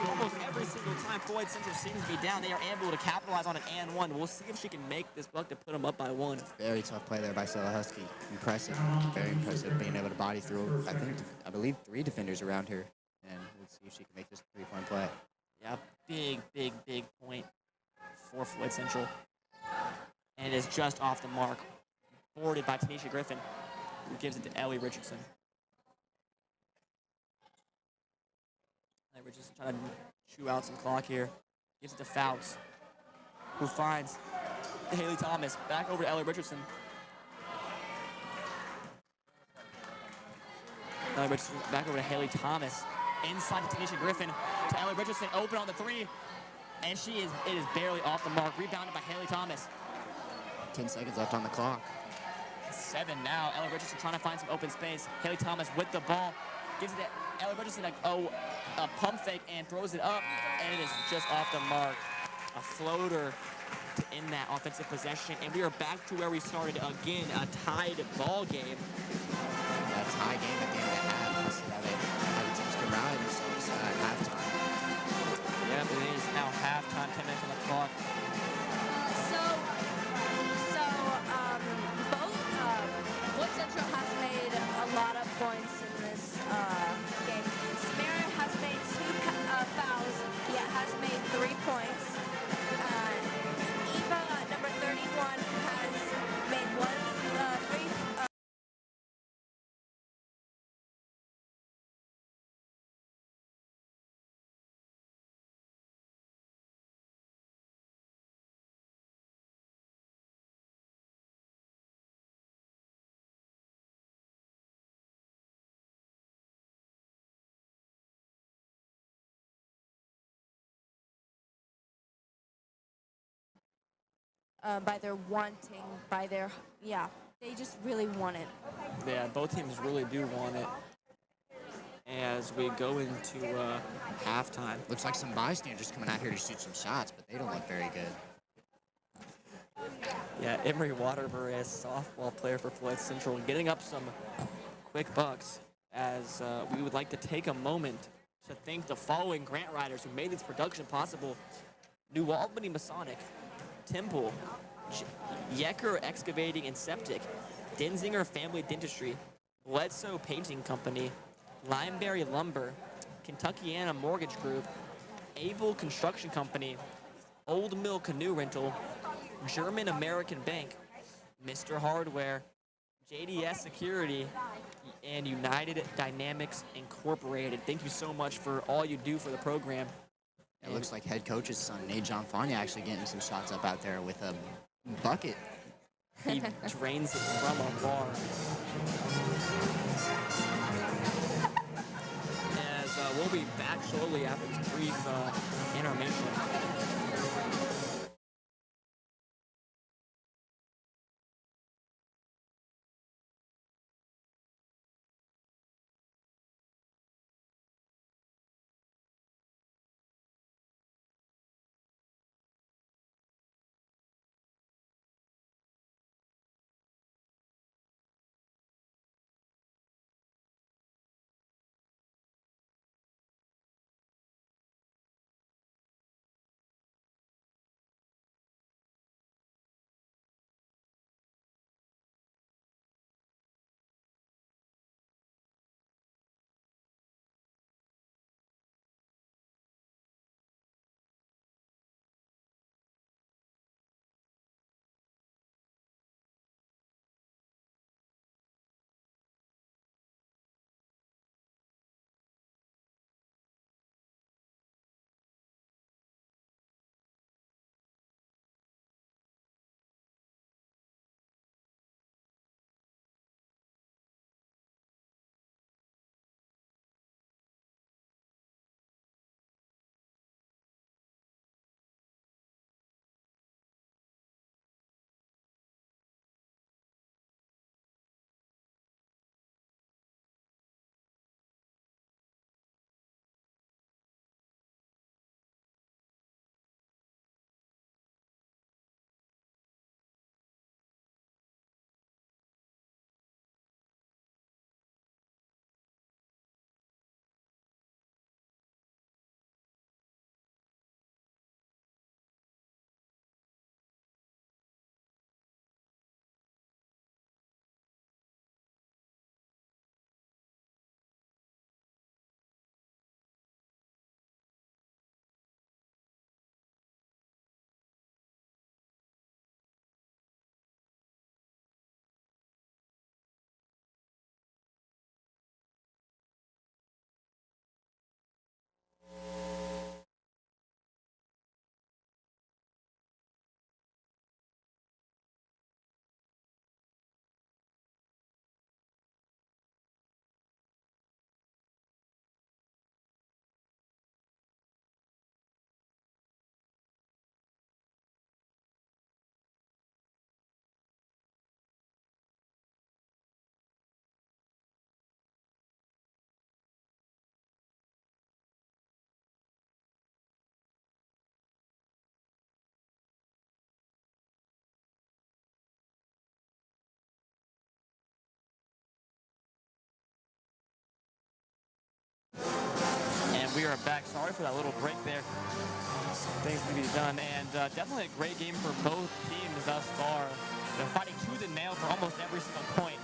Almost every single time Floyd Central seems to be down, they are able to capitalize on an and one. We'll see if she can make this buck to put them up by one. Very tough play there by Silahosky. Impressive. Very impressive being able to body through, I believe 3 defenders around her. And let's see if she can make this 3-point play. Yeah, big point for Floyd Central. And it's just off the mark. Boarded by Tanisha Griffin, who gives it to Ellie Richardson. Ellie Richardson trying to chew out some clock here. Gives it to Fouts, who finds Haley Thomas. Back over to Ellie Richardson. Ellie Richardson back over to Haley Thomas. Inside to Tanisha Griffin. To Ellie Richardson, open on the 3. And it is barely off the mark. Rebounded by Haley Thomas. 10 seconds left on the clock. 7 now. Ellie Richardson trying to find some open space. Haley Thomas with the ball. Gives it to Ellie Richardson, a pump fake, and throws it up. And it is just off the mark. A floater to end that offensive possession. And we are back to where we started again, a tied ball game. A tie game at the end of the half. We'll see how the teams can rally themselves at halftime. Yep, it is now halftime, 10 minutes on the clock. Floyd Central has made a lot of points in this game. Samara has made 2 fouls, yet has made 3 points. Eva, number 31, has made 3. They just really want it. Yeah, both teams really do want it. As we go into halftime. Looks like some bystanders coming out here to shoot some shots, but they don't look very good. Yeah, Emery Waterbury, a softball player for Floyd Central, getting up some quick bucks. As we would like to take a moment to thank the following grant writers who made this production possible: New Albany Masonic, Temple, Yecker Excavating and Septic, Denzinger Family Dentistry, Bledsoe Painting Company, Limeberry Lumber, Kentuckiana Mortgage Group, Able Construction Company, Old Mill Canoe Rental, German American Bank, Mr. Hardware, JDS Security, and United Dynamics Incorporated. Thank you so much for all you do for the program. It looks like head coach's son, Nate John Fania, actually getting some shots up out there with a bucket. He drains it from a bar. As we'll be back shortly after this brief intermission. We are back. Sorry for that little break there. Things need to be done, and definitely a great game for both teams thus far. They're fighting tooth and nail for almost every single point,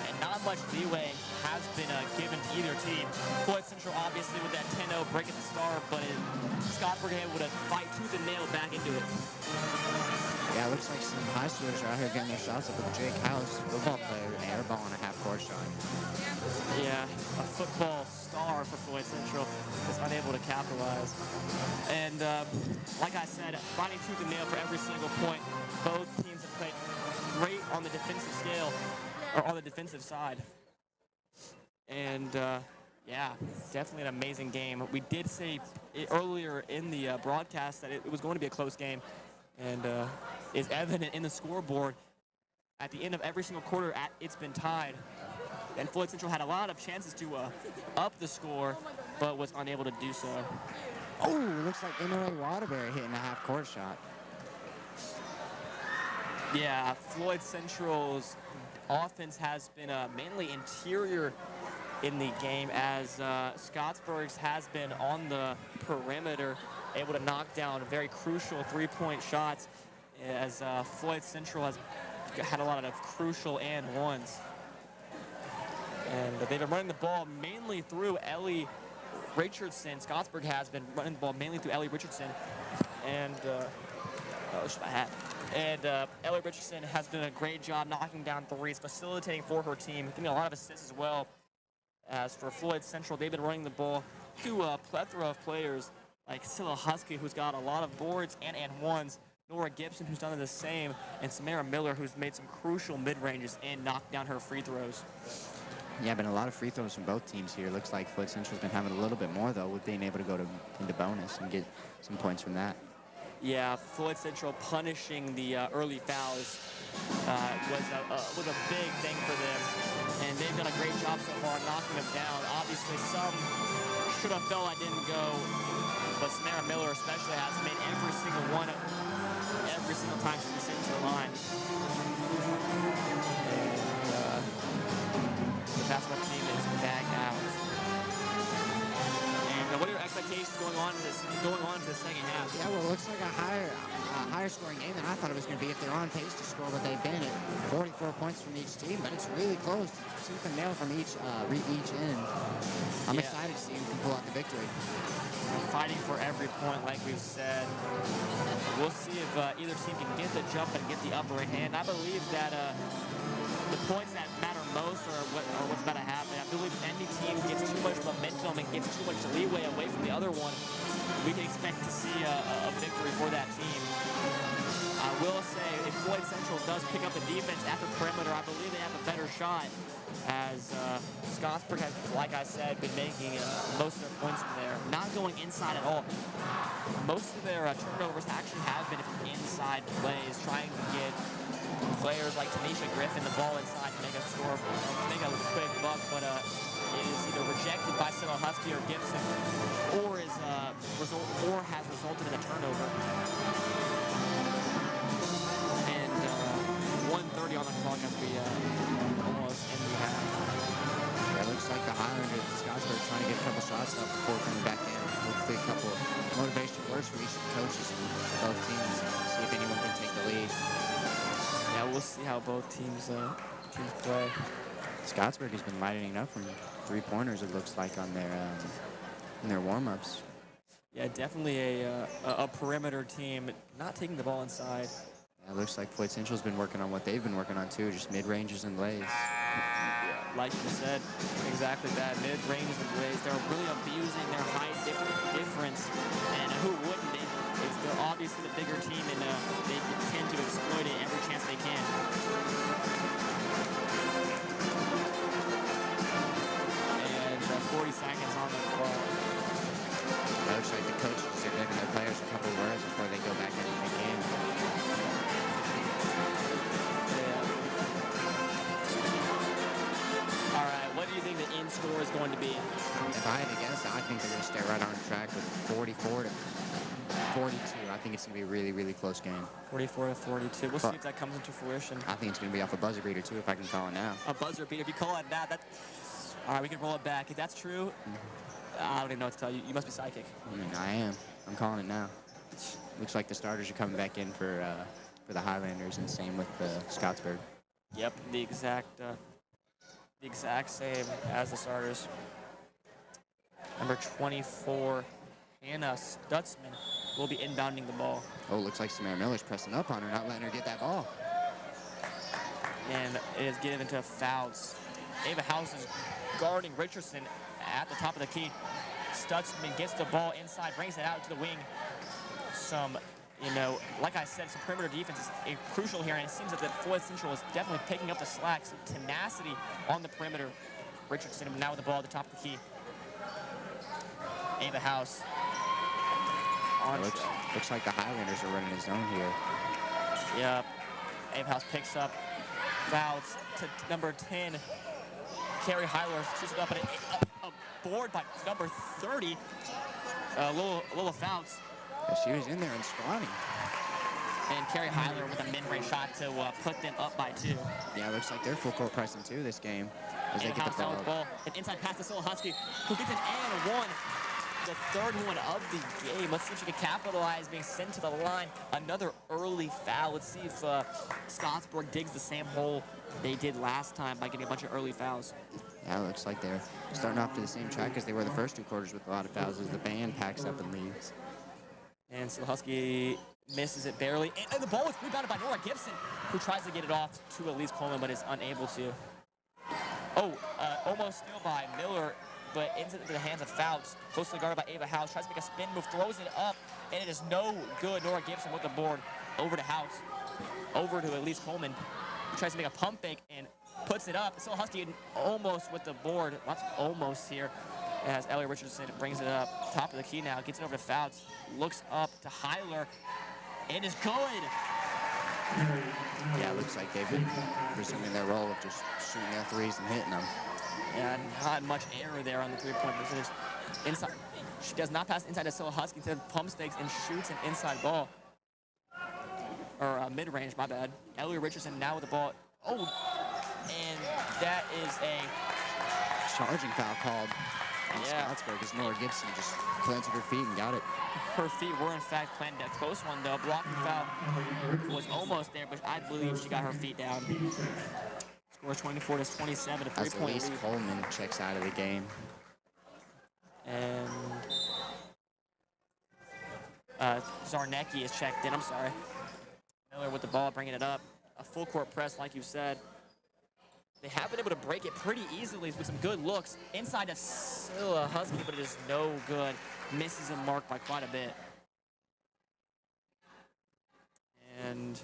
and not much leeway has been given to either team. Floyd Central obviously with that 10-0 break at the start, but Scottsburg able to fight tooth and nail back into it. Yeah, it looks like some high schoolers are out here getting their shots up with Jake House, football player, airball on a half-court shot. Yeah, a football star for Floyd Central is unable to capitalize. And like I said, fighting tooth and nail for every single point. Both teams have played great on the defensive scale, or on the defensive side. And yeah, definitely an amazing game. We did say earlier in the broadcast that it was going to be a close game, and is evident in the scoreboard. At the end of every single quarter, it's been tied. And Floyd Central had a lot of chances to up the score, but was unable to do so. Oh, it looks like Emily Waterbury hitting a half-court shot. Yeah, Floyd Central's offense has been mainly interior in the game, as Scottsburg's has been on the perimeter, able to knock down very crucial three-point shots, as Floyd Central has had a lot of crucial and ones. And they've been running the ball mainly through Ellie Richardson. Scottsburg has been running the ball mainly through Ellie Richardson. And, Ellie Richardson has done a great job knocking down threes, facilitating for her team, getting a lot of assists as well. As for Floyd Central, they've been running the ball through a plethora of players, like Scylla Husky, who's got a lot of boards and ones, Nora Gibson, who's done the same, and Samara Miller, who's made some crucial mid-ranges and knocked down her free throws. Yeah, been a lot of free throws from both teams here. Looks like Floyd Central's been having a little bit more, though, with being able to go into bonus and get some points from that. Yeah, Floyd Central punishing the early fouls was a big thing for them, and they've done a great job so far knocking them down. Obviously, some should have felt I didn't go, but Samara Miller especially has made every single one, every single time she's sitting to the line. And the basketball team is back out. And what are your expectations going on into the second half? Yeah, well, it looks like a higher scoring game than I thought it was going to be if they're on pace to score what they've been at 44 points from each team, but it's really close. Tooth and nail from each end. I'm excited to see who can pull out the victory. Fighting for every point, like we've said. We'll see if either team can get the jump and get the upper hand. I believe that the points that matter most are what's about to happen. I believe if any team gets too much momentum and gets too much leeway away from the other one, we can expect to see a victory for that team. I will say, if Floyd Central does pick up the defense at the perimeter, I believe they have a better shot, as Scottsburg has, like I said, been making most of their points from there. Not going inside at all. Most of their turnovers actually have been from inside plays, trying to get players like Tanisha Griffin the ball inside to make a score, to make a quick buck, but it is either rejected by Scylla Husky or Gibson, or has resulted in a turnover. And 1:30 on the clock as we almost end the half. Yeah, it looks like the Highlanders of Scottsburg trying to get a couple shots up before coming back in. Hopefully a couple motivational words for each of the coaches and both teams. See if anyone can take the lead. Yeah, we'll see how both teams play. Scottsburg has been lighting up from three-pointers, it looks like, on their warm-ups. Yeah, definitely a perimeter team, not taking the ball inside. Yeah, it looks like Floyd Central's been working on what they've been working on, too, just mid-ranges and lays. Yeah, like you said, exactly that, mid-ranges and lays. They're really abusing their height difference, and who wouldn't? They're obviously the bigger team, and they tend to exploit it every chance they can. And 40 seconds on the clock. It looks like the coaches are giving their players a couple of words before they go back in the game. Yeah. All right, what do you think the end score is going to be? If I had to guess, I think they're going to stay right on track with 44 to 42. I think it's going to be a really, really close game. 44 to 42. We'll see if that comes into fruition. I think it's going to be off a buzzer beater, too, if I can call it now. A buzzer beater. If you call it that, all right, we can roll it back. If that's true, I don't even know what to tell you. You must be psychic. I mean, I am. I'm calling it now. Looks like the starters are coming back in for the Highlanders, and same with Scottsburg. Yep, the exact same as the starters. Number 24, Hannah Stutzman, will be inbounding the ball. Oh, looks like Samara Miller's pressing up on her, not letting her get that ball. And it is getting into fouls. Ava House is guarding Richardson at the top of the key. Stutzman gets the ball inside, brings it out to the wing. Like I said, some perimeter defense is crucial here, and it seems that the Floyd Central is definitely picking up the slack. Some tenacity on the perimeter. Richardson now with the ball at the top of the key. Ava House. Looks like the Highlanders are running a zone here. Yep. Ava House picks up fouls to number 10. Carrie Heiler shoots it up, and a board by number 30. A little fouls. Yeah, she was in there and scrawny. And Carrie Heiler with a mid-range shot to put them up by 2. Yeah, it looks like they're full court pressing too this game as they get the ball. An inside pass to Scylla Husky, who gets an and one. The third one of the game. Let's see if she can capitalize, being sent to the line. Another early foul. Let's see if Scottsburg digs the same hole they did last time by getting a bunch of early fouls. Yeah, it looks like they're starting off to the same track as they were the first 2 quarters with a lot of fouls as the band packs up and leaves. And Scylla Husky misses it barely. And the ball was rebounded by Nora Gibson, who tries to get it off to Elise Coleman, but is unable to. Almost steal by Miller. but into the hands of Fouts. Closely guarded by Ava House. Tries to make a spin move, throws it up, and it is no good. Nora Gibson with the board. Over to House. Over to Elise Coleman. Who tries to make a pump fake and puts it up. Still Husky almost with the board. Lots of almost here. As Ellie Richardson brings it up. Top of the key now. Gets it over to Fouts. Looks up to Heiler. It is good. Yeah, it looks like they've been resuming their role of just shooting their threes and hitting them. Yeah, not much error there on the three-point percentage. Inside, she does not pass inside to Scylla Husky. Instead, pumps fakes and shoots an inside ball. Or mid-range, my bad. Ellie Richardson now with the ball. Oh, and that is a Charging foul called on Yeah. Scottsburg as Nora Gibson just planted her feet and got it. her feet were in fact planted. A close one though. Blocking foul was almost there, but I believe she got her feet down. Score 24 to 27, a As three-point Elise lead. Coleman checks out of the game. And Zarnecki is checked in. I'm sorry. Miller with the ball, bringing it up. A full court press, like you said. They have been able to break it pretty easily with some good looks. Inside to Scylla Husky, but it is no good. Misses a mark by quite a bit. And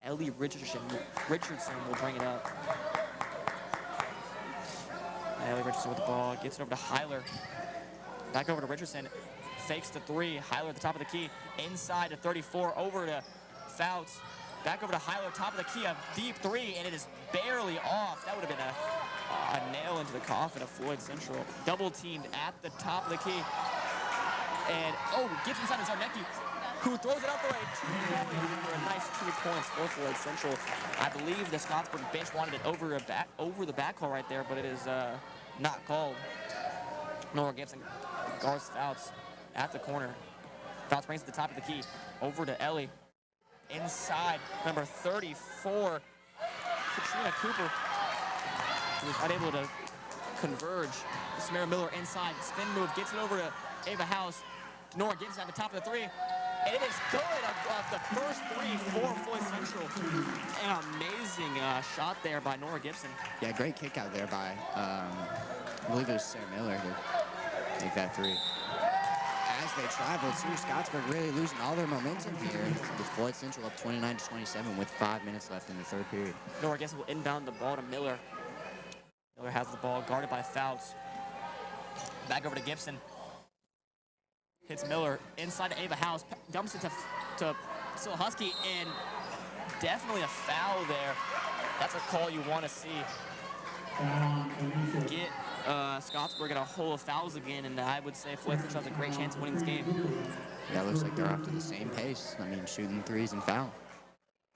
Ellie Richardson will bring it up. Ellie Richardson with the ball, gets it over to Heiler. Back over to Richardson, fakes the three. Heiler at the top of the key, inside to 34, over to Fouts. Back over to Heiler, top of the key, a deep three, and it is barely off. That would have been a nail into the coffin of Floyd Central. Double teamed at the top of the key. And, oh, gets inside of Zarnecki, who throws it up for a nice 2 points for Floyd Central. I believe the Scottsburg bench wanted it over the backhaul right there, but it is not called. Nora Gibson guards Fouts at the corner. Fouts brings it to the top of the key, over to Ellie. Inside, number 34, Katrina Cooper, who was unable to converge. Samara Miller inside, spin move, gets it over to Ava House. Nora Gibson at the top of the three, and it is good off the first three for Floyd Central. An amazing shot there by Nora Gibson. Yeah, great kick out there by, I believe it was Sarah Miller who made that three. As they travel too, Scottsburg really losing all their momentum here with Floyd Central up 29-27 with 5 minutes left in the third period. Nora Gibson will inbound the ball to Miller. Miller has the ball guarded by Fouts. Back over to Gibson. Hits Miller inside to Ava House, dumps it to Scylla Husky, and definitely a foul there. That's a call you want to see. Get Scottsburg in a hole of fouls again, and I would say Floyd Central has a great chance of winning this game. Yeah, it looks like they're off to the same pace. I mean, shooting threes and foul.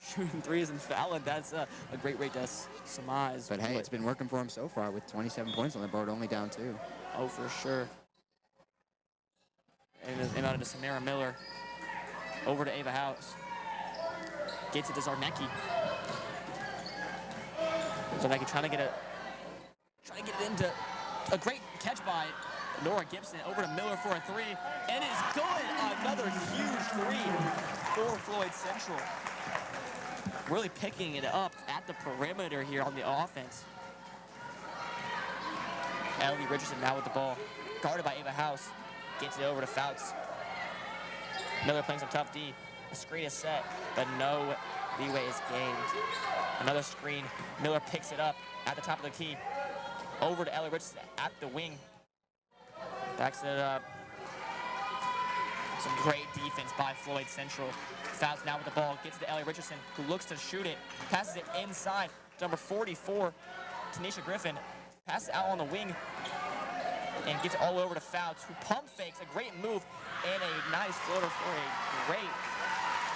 Shooting threes and fouling, that's a great rate to surmise. But hey, it's been working for them so far with 27 points on the board, only down 2. Oh, for sure. And it's inbounded to Samara Miller. Over to Ava House. Gets it to Zarnecki. Zarnecki trying to get it into a great catch by Nora Gibson. Over to Miller for a three. And it is good. Another huge three for Floyd Central. Really picking it up at the perimeter here on the offense. Ellie Richardson now with the ball. Guarded by Ava House. Gets it over to Fouts. Miller playing some tough D. The screen is set, but no leeway is gained. Another screen. Miller picks it up at the top of the key. Over to Ellie Richardson at the wing. Backs it up. Some great defense by Floyd Central. Fouts now with the ball. Gets it to Ellie Richardson, who looks to shoot it. Passes it inside. Number 44, Tanisha Griffin. Passes it out on the wing. And gets it all over to Fouts, who pump fakes a great move and a nice floater for a great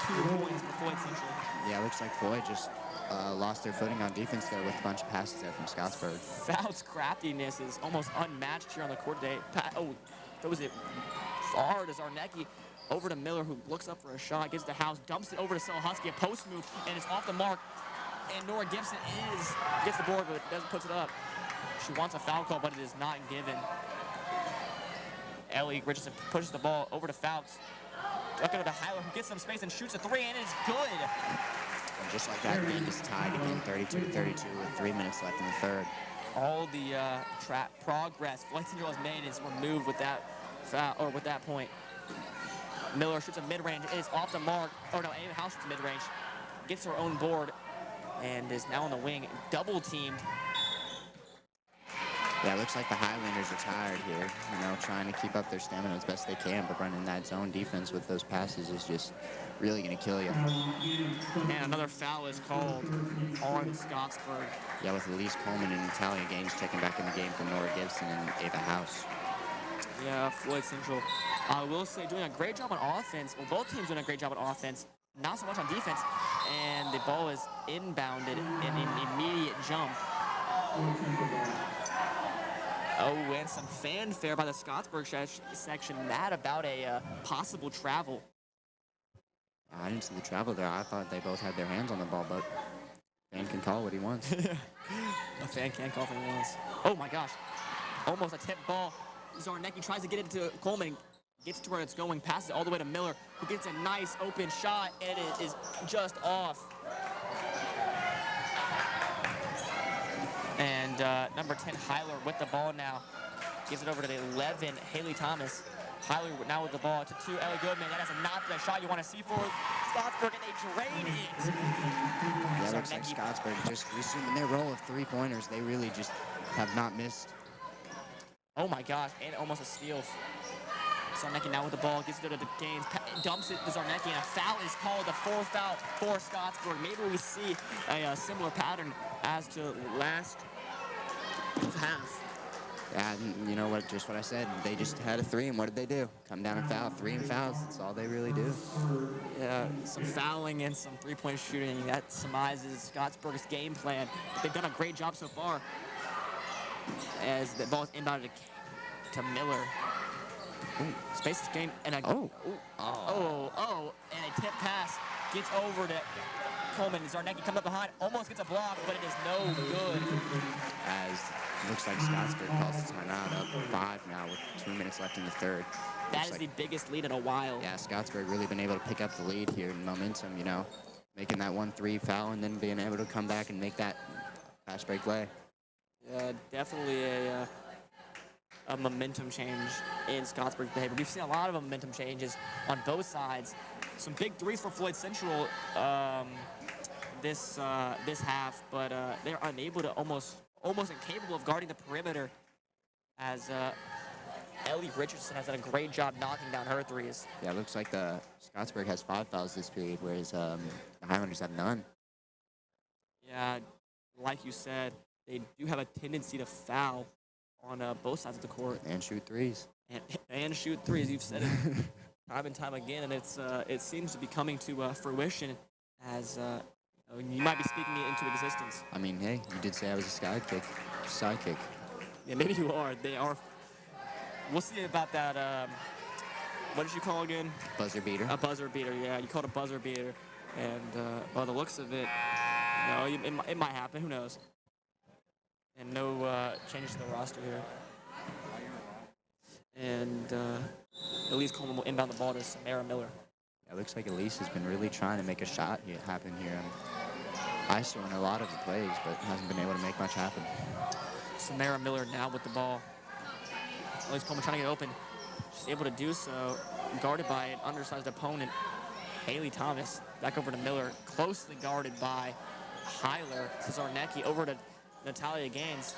2 points for Floyd Central. Yeah, it looks like Floyd just lost their footing on defense there with a bunch of passes there from Scottsburg. Fouts' craftiness is almost unmatched here on the court today. Throws it far to Zarnecki. Over to Miller, who looks up for a shot, gets the house, dumps it over to Scylla Husky, a post move, and it's off the mark. And Nora Gibson gets the board, but doesn't put it up. She wants a foul call, but it is not given. Ellie Richardson pushes the ball over to Fouts. Up over to Heiler, who gets some space and shoots a three, and it's good. And just like that, the game is tied again, 32-32 with 3 minutes left in the third. all the progress Floyd Central has made is removed with that foul, or with that point. Miller shoots a mid-range. It is off the mark. Or no, Amy House shoots mid-range. Gets her own board and is now on the wing. Double teamed. Yeah, it looks like the Highlanders are tired here, you know, trying to keep up their stamina as best they can, but running that zone defense with those passes is just really going to kill you. And another foul is called on Scottsburg. Yeah, with Elise Coleman and Natalia Gaines checking back in the game for Nora Gibson and Ava House. Yeah, Floyd Central, I will say, doing a great job on offense. Well, both teams doing a great job on offense, not so much on defense. And the ball is inbounded in an immediate jump. Oh, and some fanfare by the Scottsburg section, mad about a possible travel. I didn't see the travel there. I thought they both had their hands on the ball, but fan can call what he wants. A fan can call what he wants. Oh my gosh, almost a tip ball. Zarnecki tries to get it to Coleman, gets to where it's going, passes it all the way to Miller, who gets a nice open shot, and it is just off. And number 10, Hyler with the ball now. Gives it over to the 11, Haley Thomas. Hyler now with the ball to 2, Ellie Goodman. That is not the shot you want to see for Scottsburg, and they drain it. Yeah, it looks like Scottsburg just resuming their role of three-pointers. They really just have not missed. Oh my gosh, and almost a steal. Zarnecki now with the ball, gives it to the Gaines, dumps it to Zarnecki, and a foul is called, the 4th foul for Scottsburg. Maybe we see a similar pattern as to last half. Yeah, you know what? Just what I said. They just had a 3, and what did they do? Come down and foul. 3 and fouls. That's all they really do. Yeah, some fouling and some three-point shooting. That surmises Scottsburg's game plan. They've done a great job so far. As the ball is inbounded to Miller. Ooh, space is gained, and a and a tip pass gets over to Coleman. Zarnecki comes up behind, almost gets a block, but it is no good. As it looks like Scottsburg calls the timeout, up 5 now with 2 minutes left in the third. That is the biggest lead in a while. Yeah, Scottsburg really been able to pick up the lead here in momentum, you know, making that 1-3 foul and then being able to come back and make that fast break play. Yeah, definitely a momentum change in Scottsburg's behavior. We've seen a lot of momentum changes on both sides. Some big threes for Floyd Central this half, but they're unable to, almost incapable of guarding the perimeter, as Ellie Richardson has done a great job knocking down her threes. Yeah, it looks like the Scottsburg has 5 fouls this period, whereas the Highlanders have none. Yeah, like you said, they do have a tendency to foul on both sides of the court. And shoot threes. And shoot threes. You've said it time and time again, and it seems to be coming to fruition as you might be speaking it into existence. I mean, hey, you did say I was a sidekick. Yeah, maybe you are. They are. We'll see about that. What did you call again? Buzzer beater. A buzzer beater, yeah. You called a buzzer beater. And by the looks of it, it might happen. Who knows? And no changes to the roster here. And Elise Coleman will inbound the ball to Samara Miller. Yeah, it looks like Elise has been really trying to make a shot happen here. ISO in a lot of the plays, but hasn't been able to make much happen. Samara Miller now with the ball. Elise Coleman trying to get open. She's able to do so, guarded by an undersized opponent, Haley Thomas. Back over to Miller, closely guarded by Hyler. Zarnecki over to Natalia Gaines.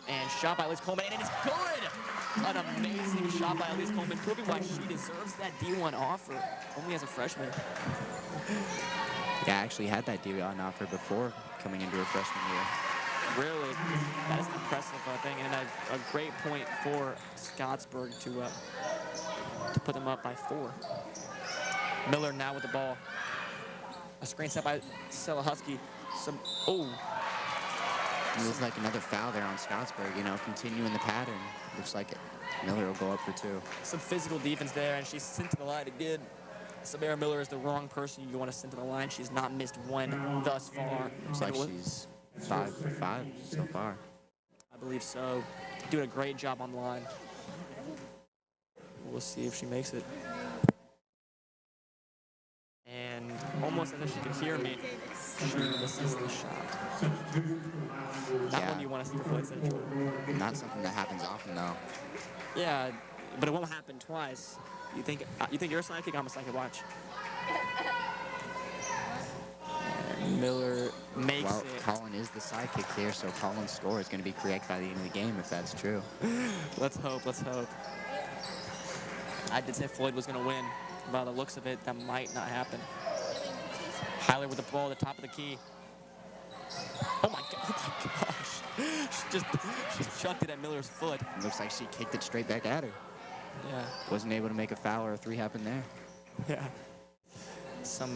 And shot by Elise Coleman, and it is good! An amazing shot by Elise Coleman, proving why she deserves that D1 offer, only as a freshman. Yeah, I actually had that D1 offer before coming into her freshman year. Really? That is an impressive thing, and a great point for Scottsburg to put them up by 4. Miller now with the ball. A screen set by Stella Husky. It looks like another foul there on Scottsburg, you know, continuing the pattern. Looks like Miller will go up for 2. Some physical defense there, and she's sent to the line again. Samara Miller is the wrong person you want to send to the line. She's not missed one thus far. Looks like she's 5 for 5 so far. I believe so. Doing a great job on the line. We'll see if she makes it. And almost said that she could hear me. This is the shot. Not Yeah. one you want to see for Floyd Central. Not something that happens often, though. Yeah, but it won't happen twice. You think you're a sidekick? I'm a sidekick. Watch. And Miller makes Well, it. Colin is the sidekick here, so Colin's score is going to be correct by the end of the game, if that's true. Let's hope. Let's hope. I did say Floyd was going to win. By the looks of it, that might not happen. Hyler with the ball at the top of the key. Oh my gosh. She chucked it at Miller's foot. Looks like she kicked it straight back at her. Yeah. Wasn't able to make a foul or a three happen there. Yeah. Some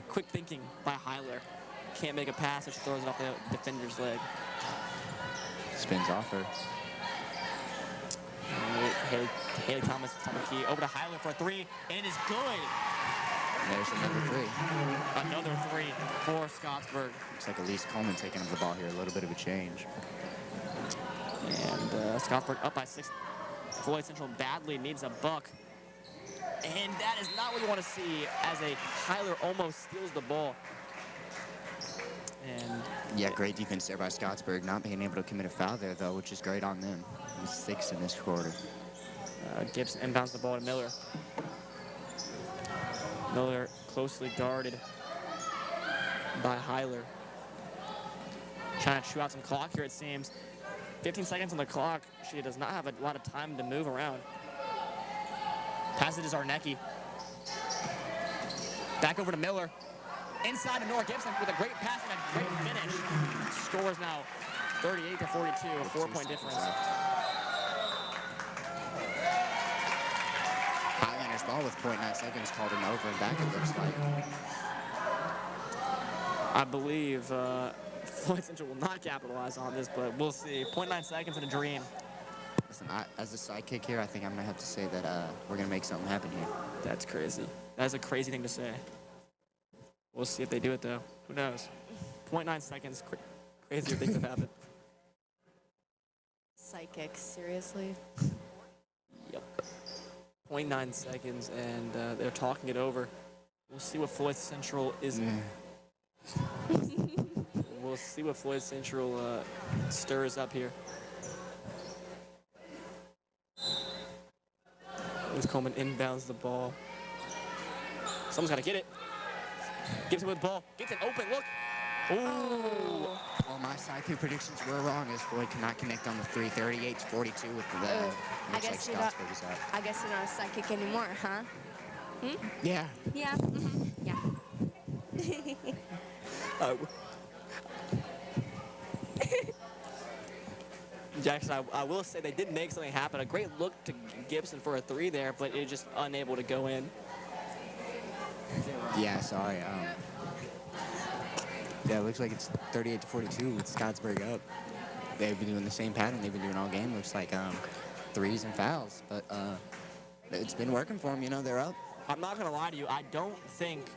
quick thinking by Hyler. Can't make a pass, so she throws it off the defender's leg. Spins off her. Haley Thomas on the key. Over to Hyler for a three, and it is good. There's another three. Another three for Scottsburg. Looks like Elise Coleman taking up the ball here. A little bit of a change. And Scottsburg up by 6. Floyd Central badly needs a buck. And that is not what you want to see as a Hyler almost steals the ball. And Yeah, great defense there by Scottsburg. Not being able to commit a foul there, though, which is great on them. It was 6 in this quarter. Gibson inbounds the ball to Miller. Miller closely guarded by Hyler. Trying to chew out some clock here, it seems. 15 seconds on the clock. She does not have a lot of time to move around. Pass it to Zarnecki. Back over to Miller. Inside to Nora Gibson with a great pass and a great finish. Score is now 38-42, a 4-point difference. Highlander's ball with 0.9 seconds called him over and back, it looks like. I believe Floyd Central will not capitalize on this, but we'll see. 0.9 seconds in a dream. Listen, as a sidekick here, I think I'm going to have to say that we're going to make something happen here. That's crazy. That's a crazy thing to say. We'll see if they do it, though. Who knows? 0.9 seconds. Crazier things have happened. Psychic, seriously? Yep. 0.9 seconds, and they're talking it over. We'll see what Floyd Central is. We'll see what Floyd Central stirs up here. As Coleman inbounds the ball. Someone's got to get it. Gibson with the ball. Gibson open. Look. Ooh. Well, my sidekick predictions were wrong as Floyd cannot connect on the 3. 38-42 with the I guess you're not. I guess you're not a psychic anymore, huh? Hmm? Yeah. Yeah. Mm-hmm. Yeah. Jackson, I will say they did make something happen. A great look to Gibson for a 3 there, but it just unable to go in. Yeah, sorry. Yeah, it looks like it's 38-42 with Scottsburg up. They've been doing the same pattern they've been doing all game. Looks like threes and fouls, but it's been working for them. You know, they're up. I'm not going to lie to you. I don't think,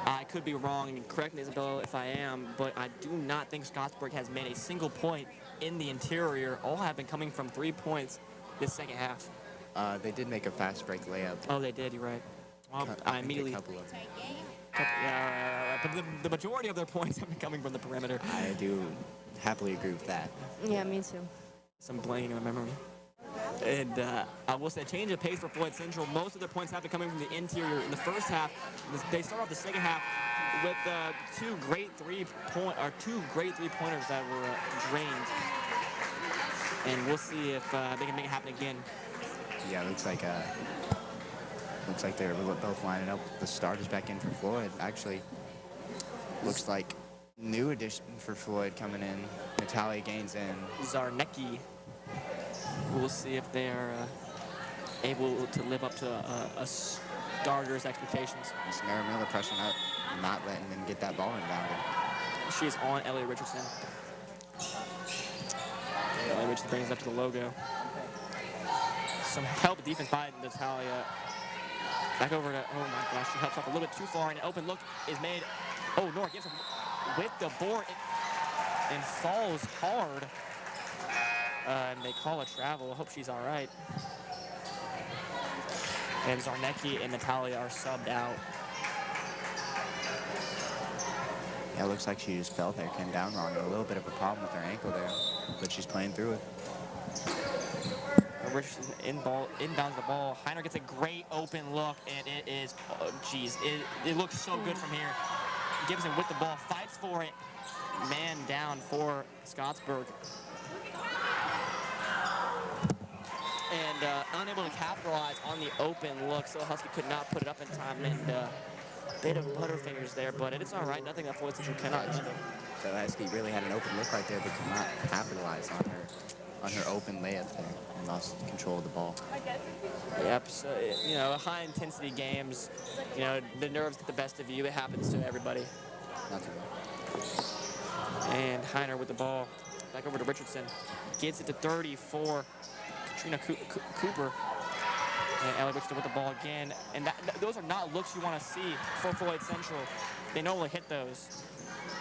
I could be wrong, and correct me, Isabella, if I am, but I do not think Scottsburg has made a single point in the interior. All have been coming from 3 points this second half. They did make a fast break layup. Oh, they did. You're right. Well, I immediately. A couple of them. Yeah, but the majority of their points have been coming from the perimeter. I do happily agree with that. Yeah, me too. Some blanking in my memory. And I will say, change of pace for Floyd Central. Most of their points have been coming from the interior in the first half. They start off the second half with two great three-pointers that were drained. And we'll see if they can make it happen again. Yeah, looks like they're both lining up. The starters back in for Floyd. Actually, looks like new addition for Floyd coming in. Natalia Gaines in. Zarnecki. We'll see if they're able to live up to a starter's expectations. Miss Mara Miller pressuring up, not letting them get that ball inbounded. She's on Ellie Richardson. Ellie Richardson brings it up to the logo. Some help defense by Natalia. Back over to, oh my gosh, she helps off a little bit too far, and an open look is made. Oh, Nora Gibson with the board and falls hard. And they call a travel. I hope she's all right. And Zarnecki and Natalia are subbed out. Yeah, it looks like she just fell there, came down wrong, and a little bit of a problem with her ankle there, but she's playing through it. Richardson inbounds the ball. Heiner gets a great open look, and it is, oh, geez, it looks so good from here. Gibson with the ball, fights for it. Man down for Scottsburg. And unable to capitalize on the open look, so Husky could not put it up in time, and bit of butterfingers there, but it's all right. Nothing that Floyd Central cannot handle. So Husky really had an open look right there, but could not capitalize on her open layup there and lost control of the ball. Yep, so, you know, high-intensity games, you know, the nerves get the best of you. It happens to everybody. Nothing. And Heiner with the ball. Back over to Richardson. Gets it to 34. Katrina Cooper. And Ellie Richardson with the ball again. And those are not looks you want to see for Floyd Central. They normally hit those.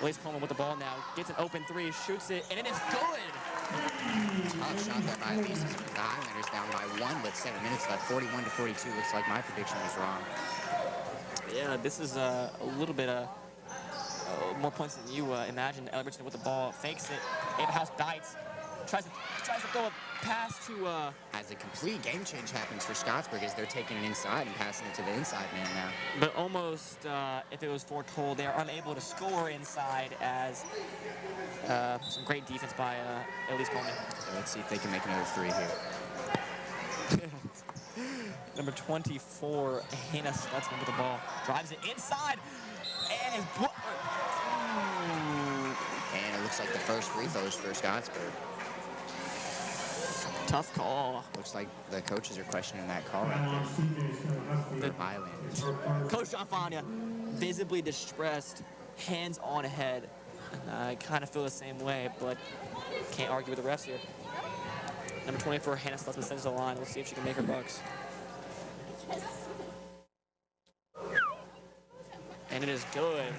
Blaze Coleman with the ball now. Gets an open three, shoots it, and it is good. Tough shot there by Elise's. The Highlanders down by 1 with 7 minutes left. 41-42. Looks like my prediction was wrong. Yeah, this is a little bit more points than you imagined. Ellie Richardson with the ball, fakes it. Ava House bites. Tries to throw a pass to... As a complete game change happens for Scottsburg as they're taking it inside and passing it to the inside man now. But almost, if it was foretold, they are unable to score inside as some great defense by Elise Coleman. So let's see if they can make another three here. Number 24, Hannah Stutzman with the ball. Drives it inside and is... And it looks like the first free throws for Scottsburg. Tough call. Looks like the coaches are questioning that call right there. The Highlanders. Coach Gianfania, visibly distressed, hands on head. I kind of feel the same way, but can't argue with the refs here. Number 24, Hannah Stutzman sends to the line. We'll see if she can make her bucks. And it is good.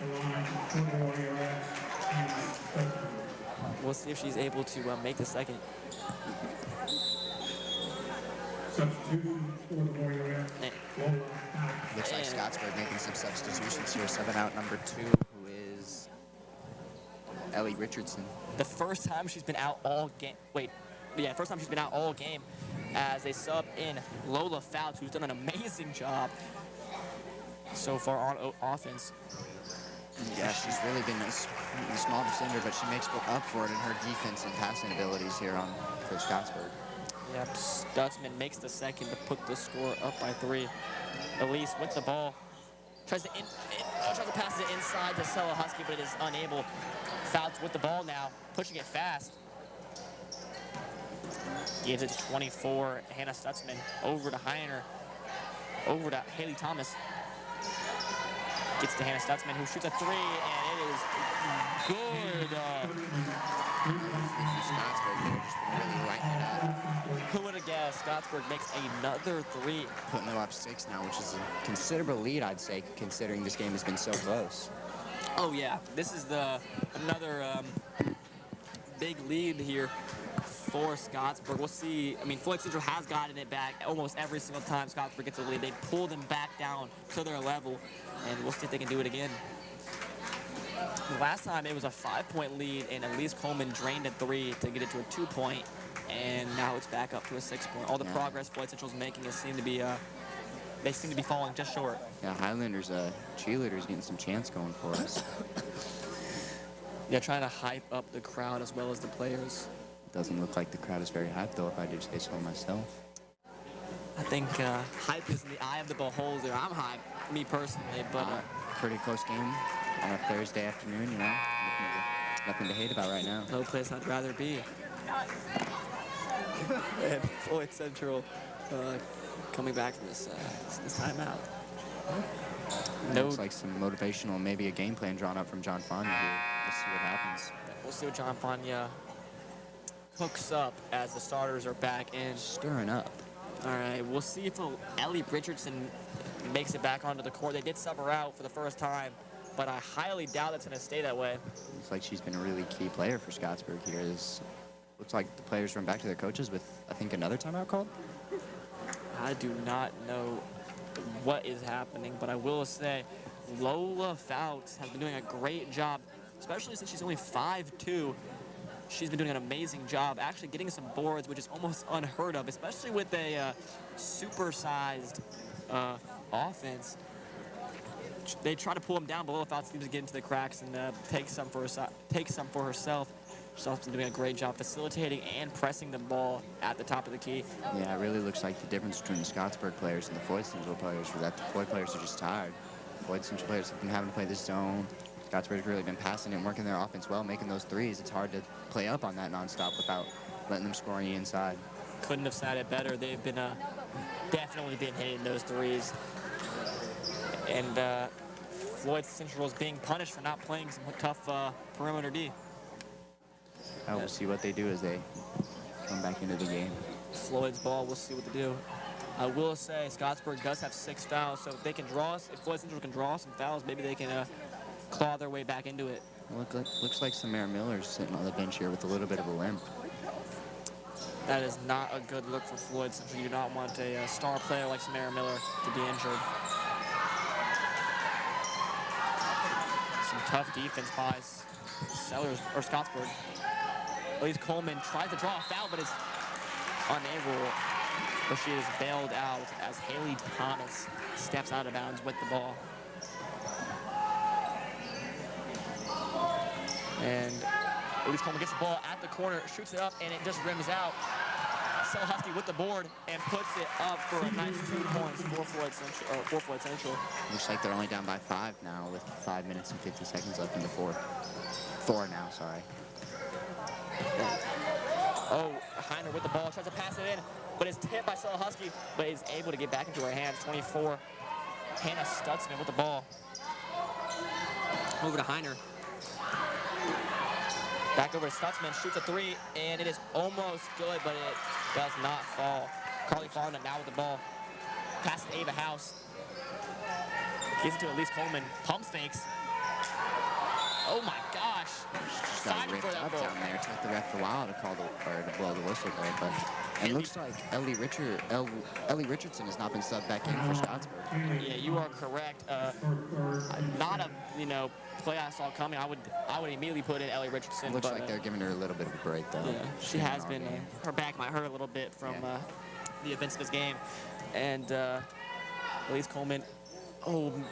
We'll see if she's able to make the second. Substitution for the Warriors. Looks like Scottsburg making some substitutions here. Subbing out number 2, who is Ellie Richardson. The first time she's been out all game. First time she's been out all game as they sub in Lola Fouts, who's done an amazing job so far on offense. Yeah, she's really been a small defender, but she makes up for it in her defense and passing abilities here for Scottsburg. Yep, Stutzman makes the second to put the score up by 3. Elise with the ball. Tries to pass it inside to Stella Husky, but it is unable. Fouts with the ball now, pushing it fast. Gives it to 24, Hannah Stutzman. Over to Heiner. Over to Haley Thomas. Gets to Hannah Stutzman, who shoots a 3, and it is good. Scottsburg, they're just really lighting it up. Who would have guessed? Scottsburg makes another 3. Putting them up 6 now, which is a considerable lead, I'd say, considering this game has been so close. Oh yeah, this is another big lead here for Scottsburg. We'll see. I mean, Floyd Central has gotten it back almost every single time Scottsburg gets a lead. They pull them back down to their level, and we'll see if they can do it again. Last time it was a 5-point lead, and Elise Coleman drained a 3 to get it to a 2-point, and now it's back up to a 6-point. All the progress Floyd Central's making seem to be falling just short. Yeah, Highlanders cheerleaders getting some chance going for us. Yeah, trying to hype up the crowd as well as the players. Doesn't look like the crowd is very hyped, though, if I do say so myself. I think hype is in the eye of the beholder. I'm hyped, me personally, but... pretty close game on a Thursday afternoon, you know. Nothing to hate about right now. No place I'd rather be. And Floyd Central coming back from this timeout. Looks like some motivational, maybe a game plan drawn up from John Fania here. Let's see what happens. We'll see what John Fania hooks up as the starters are back in. Stirring up. All right, we'll see if Ellie Richardson makes it back onto the court. They did sub her out for the first time, but I highly doubt it's going to stay that way. Looks like she's been a really key player for Scottsburg here. Looks like the players run back to their coaches with, I think, another timeout called. I do not know what is happening, but I will say Lola Fouts has been doing a great job, especially since she's only 5'2". She's been doing an amazing job actually getting some boards, which is almost unheard of, especially with a supersized offense. They try to pull him down, but Lola Fouts seems to get into the cracks and take some for herself. She's also been doing a great job facilitating and pressing the ball at the top of the key. Yeah, it really looks like the difference between the Scottsburg players and the Floyd Central players was that the Floyd players are just tired. Floyd Central players have been having to play this zone. Scottsburg's really been passing and working their offense well, making those threes. It's hard to play up on that nonstop without letting them score on the inside. Couldn't have said it better. They've been definitely been hitting those threes. And Floyd Central is being punished for not playing some tough perimeter D. We'll see what they do as they come back into the game. Floyd's ball, we'll see what they do. I will say Scottsburg does have 6 fouls, so if they can draw, if Floyd Central can draw some fouls, maybe they can claw their way back into it. Looks like Samara Miller's sitting on the bench here with a little bit of a limp. That is not a good look for Floyd Central. You do not want a star player like Samara Miller to be injured. Some tough defense by Scottsburg. Elise Coleman tries to draw a foul, but is unable, but she is bailed out as Haley Thomas steps out of bounds with the ball. And Elise Coleman gets the ball at the corner, shoots it up, and it just rims out. Stella Husky with the board and puts it up for a nice 2 points for Floyd Central. Looks like they're only down by 5 now with 5 minutes and 50 seconds left in the fourth. 4 now, sorry. Oh, Heiner with the ball, tries to pass it in, but is tipped by Stella Husky, but is able to get back into her hands. 24, Hannah Stutzman with the ball. Over to Heiner. Back over to Stutzman, shoots a 3, and it is almost good, but it does not fall. Carly Farna now with the ball. Pass to Ava House. Gives it to Elise Coleman. Pump fakes. Oh my gosh. Fighting for that ball. Down there. It took the ref a while to call to blow the whistle there, but it looks like Ellie Richardson has not been subbed back in for Scottsburg. Yeah, you are correct. Not a play I saw coming. I would immediately put in Ellie Richardson. Looks like they're giving her a little bit of a break though. Yeah, she has been. Her back might hurt a little bit from the events of this game, and Elise Coleman,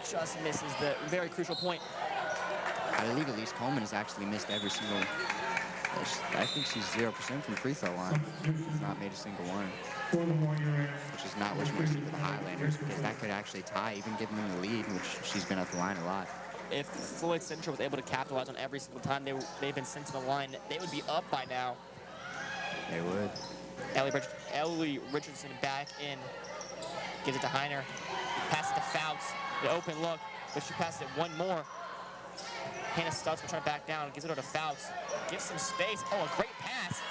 just misses the very crucial point. I believe Elise Coleman has actually missed every single. I think she's 0% from the free throw line. She's not made a single one, which is not what you want to see for the Highlanders, because that could actually tie, even giving them the lead, which she's been at the line a lot. If Floyd Central was able to capitalize on every single time they've been sent to the line, they would be up by now. They would. Ellie Richardson back in, gives it to Heiner, passes to Fouts, the open look, but she passes it one more. Hannah Stutzman trying to back down, gives it over to Fouts, gives some space. Oh, a great pass.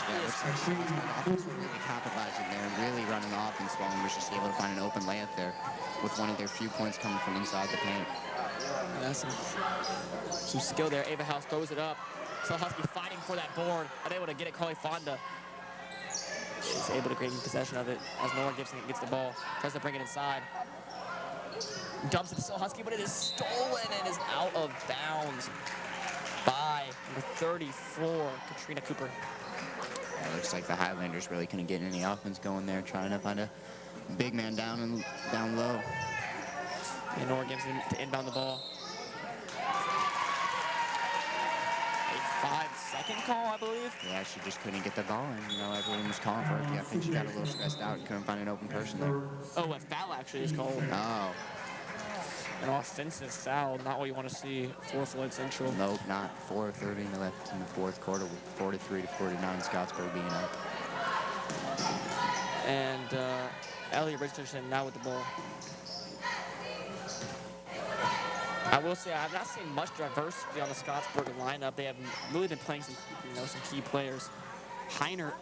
Yeah, it looks like Scottsburg really capitalizing there and really running the offense well, and was just able to find an open layup there with one of their few points coming from inside the paint. Yeah, some skill there. Ava House throws it up. So Husky fighting for that board, unable to get it. Carly Fonda. She's able to gain possession of it as Nora Gibson gets the ball. Tries to bring it inside. Dumps it to Stella Husky, but it is stolen and is out of bounds by number 34, Katrina Cooper. Yeah, it looks like the Highlanders really couldn't get any offense going there, trying to find a big man down low. And Nora Gibson to inbound the ball. A 5-second call, I believe. Yeah, she just couldn't get the ball, and everyone was calling for it. Yeah, I think she got a little stressed out and couldn't find an open person there. Oh, a foul actually is called. Oh. An offensive foul, not what you want to see for Floyd Central. Nope, not. 4:30 left in the fourth quarter with 43-49, Scottsburg being up. And Ellie Richardson now with the ball. I will say I have not seen much diversity on the Scottsburg lineup. They have really been playing some, some key players. Heiner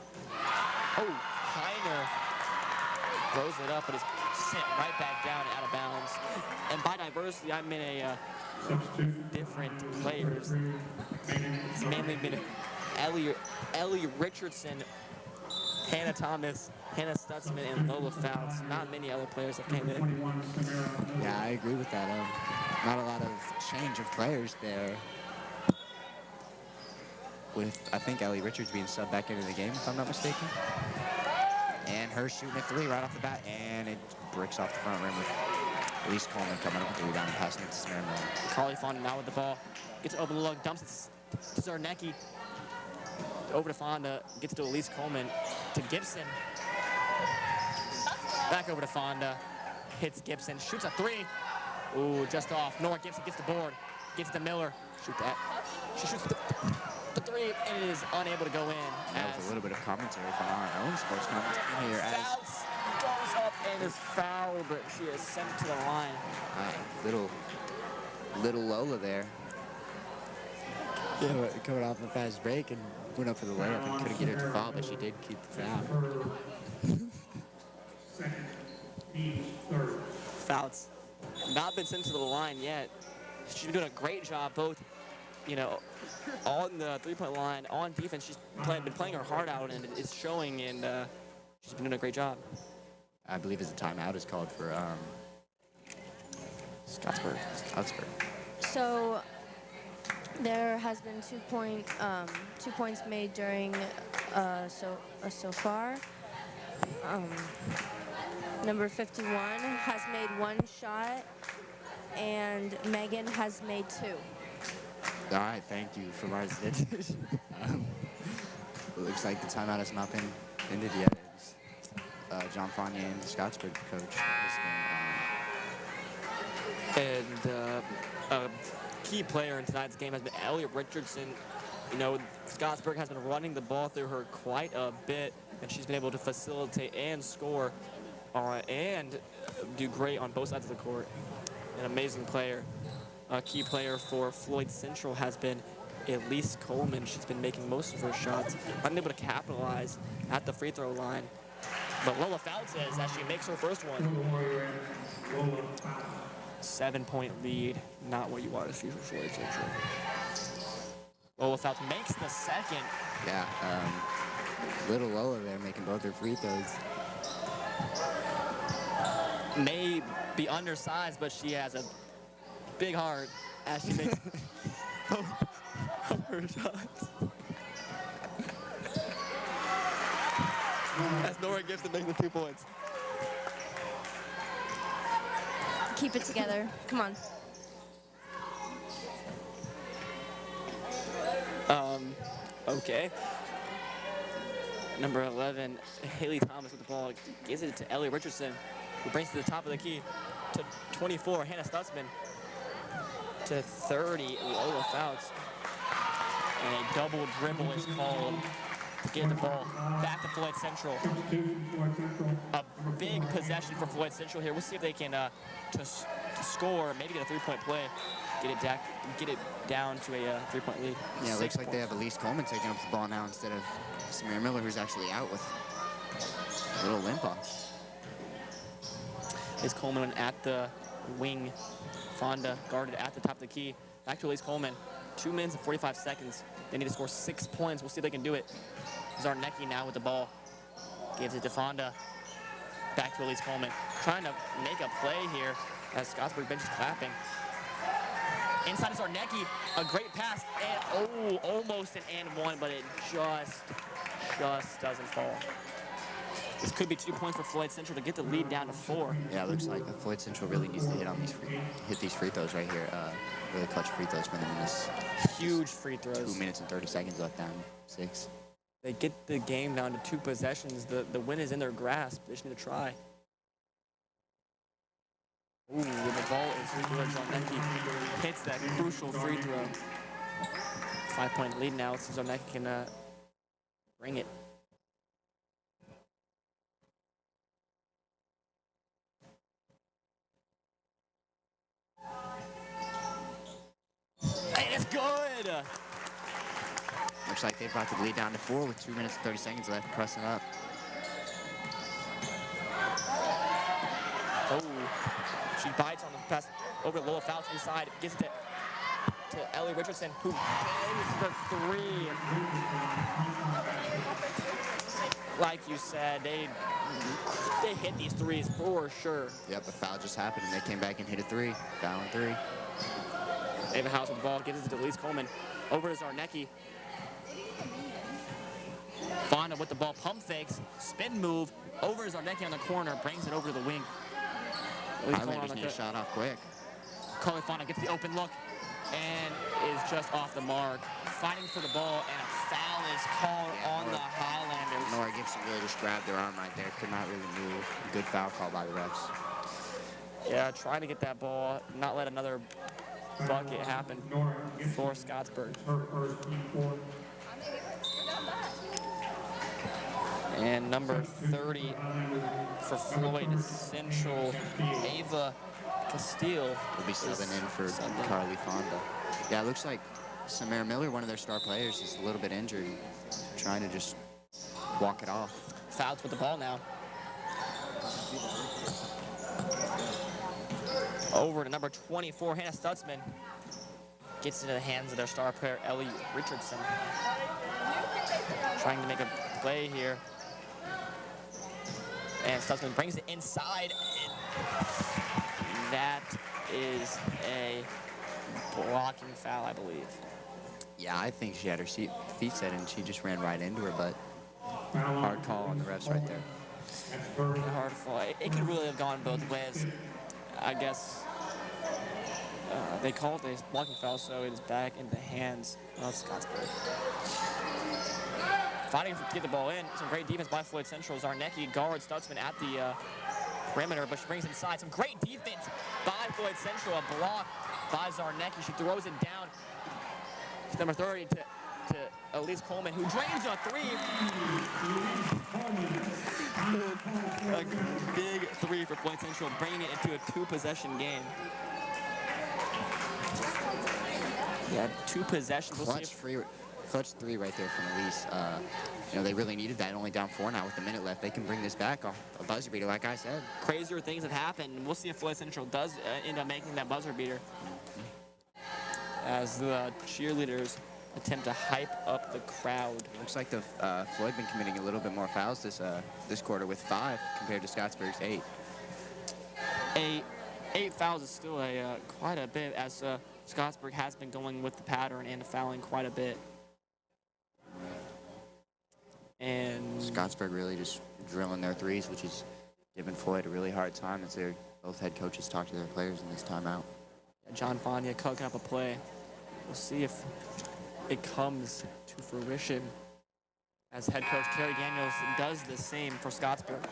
throws it up, but is sent right back down and out of bounds. And by diversity, I mean different players. It's mainly been Ellie Richardson Hannah Thomas, Hannah Stutzman, and Lola Fouts. Not many other players that came in. 21, Samara Miller. Yeah, I agree with that. Not a lot of change of players there. With, I think, Ellie Richards being subbed back into the game, if I'm not mistaken. And her shooting a three right off the bat, and it bricks off the front rim with Elise Coleman coming up with the rebound and passing it to Samara Miller. Carly Fonda now with the ball. Gets an open look, dumps it to Zarnecki. Over to Fonda, gets to Elise Coleman, to Gibson. Back over to Fonda, hits Gibson, shoots a three. Ooh, just off. Nora Gibson gets the board, gets to Miller. Shoot that. She shoots the three, and it is unable to go in. That was a little bit of commentary from our own sports commentary here. Fouts goes up and is fouled, but she is sent to the line. Little Lola there. Yeah, coming off a fast break and went up for the layup and couldn't get it to fall, but she did keep the foul. Second, team's third. Fouts not been sent to the line yet. She's been doing a great job, both, you know, on the three-point line, on defense. She's been playing her heart out, and it's showing, and she's been doing a great job. I believe as a timeout is called for Scottsburg. So there has been 2 points made during so far. Number 51 has made 1 shot, and Megan has made 2. All right, thank you for my stitches. It looks like the timeout has not been ended yet. John Fournier and the Scottsburg coach has been, And a key player in tonight's game has been Elliot Richardson. You know, Scottsburg has been running the ball through her quite a bit, and she's been able to facilitate and score and do great on both sides of the court. An amazing player. A key player for Floyd Central has been Elise Coleman. She's been making most of her shots, unable to capitalize at the free throw line. But Lola Fouts says that she makes her first one. 7-point lead, not what you want to see for Floyd Central. Lola Fouts makes the second. yeah, little Lola there making both her free throws. May be undersized, but she has a big heart as she makes both of her shots. As Nora Gibson making the 2 points. Keep it together. Come on. Okay. Number 11, Haley Thomas with the ball, gives it to Ellie Richardson, who brings it to the top of the key. To 24, Hannah Stutzman. To 30, Lola Fouts. And a double dribble is called to get the ball back to Floyd Central. A big possession for Floyd Central here. We'll see if they can to score, maybe get a 3-point play, get it down to a 3-point lead. Yeah, it looks like they have Elise Coleman taking up the ball now instead of Samara Miller, who's actually out with a little limp on. Elise Coleman at the wing. Fonda guarded at the top of the key. Back to Elise Coleman. 2 minutes and 45 seconds. They need to score 6 points. We'll see if they can do it. Zarnecki now with the ball. Gives it to Fonda. Back to Elise Coleman. Trying to make a play here as Scottsburg bench is clapping. Inside is Zarnecki. A great pass. And almost an and one, but it just doesn't fall. This could be 2 points for Floyd Central to get the lead down to 4. Yeah, it looks like Floyd Central really needs to hit these free throws right here. Really clutch free throws for them in this. Huge free throws. 2 minutes and 30 seconds left down 6. They get the game down to 2 possessions. The win is in their grasp. They just need to try. Ooh, the ball is good. Zarnecki hits that crucial free throw. 5-point lead now. So Zarnecki can bring it. And it's good! Looks like they brought the lead down to 4 with 2 minutes and 30 seconds left, pressing up. Oh, she bites on the pass over to Lola Fouts inside, gets it to Ellie Richardson, who bangs the 3. like you said, they hit these threes for sure. Yep, the foul just happened, and they came back and hit a three. Foul and three. David House with the ball, gives it to Elise Coleman. Over to Zarnecki. Fonda with the ball, pump fakes, spin move. Over to Zarnecki on the corner, brings it over to the wing. Highlanders need a shot off quick. Carly Fonda gets the open look and is just off the mark. Fighting for the ball, and a foul is called on the Highlanders. Nora Gibson really just grabbed their arm right there. Could not really move. Good foul call by the refs. Yeah, trying to get that ball, not let another bucket happen for Scottsburg. Her first team four. And number 30 for Floyd Central, Ava Castile. Will be subbing in for Carly Fonda. Yeah, it looks like Samara Miller, one of their star players, is a little bit injured. Trying to just walk it off. Fouls with the ball now. Over to number 24, Hannah Stutzman. Gets into the hands of their star player, Ellie Richardson. Trying to make a play here. And Stutzman brings it inside. That is a blocking foul, I believe. Yeah, I think she had her feet set and she just ran right into her, but hard call on the refs right there. Hard fall. It could really have gone both ways. I guess they called a blocking foul, so it is back in the hands of Scottsburg. Fighting to get the ball in. Some great defense by Floyd Central. Zarnecki guards Stutzman at the perimeter, but she brings it inside. Some great defense by Floyd Central. A block by Zarnecki. She throws it down. Number 30 to Elise Coleman, who drains a three. A big three for Floyd Central, bringing it into a two-possession game. Yeah, two possessions. We'll Clutch three right there from Elise. You know, they really needed that. Only down 4 now with a minute left. They can bring this back off a buzzer beater, like I said. Crazier things have happened. We'll see if Floyd Central does end up making that buzzer beater. As the cheerleaders attempt to hype up the crowd. Looks like the Floyd been committing a little bit more fouls this quarter with 5 compared to Scottsburg's 8. 8 fouls is still quite a bit, as Scottsburg has been going with the pattern and fouling quite a bit. And Scottsburg really just drilling their threes, which is giving Floyd a really hard time as both head coaches talk to their players in this timeout. John Fonia cooking up a play. We'll see if it comes to fruition as head coach Terry Daniels does the same for Scottsburg.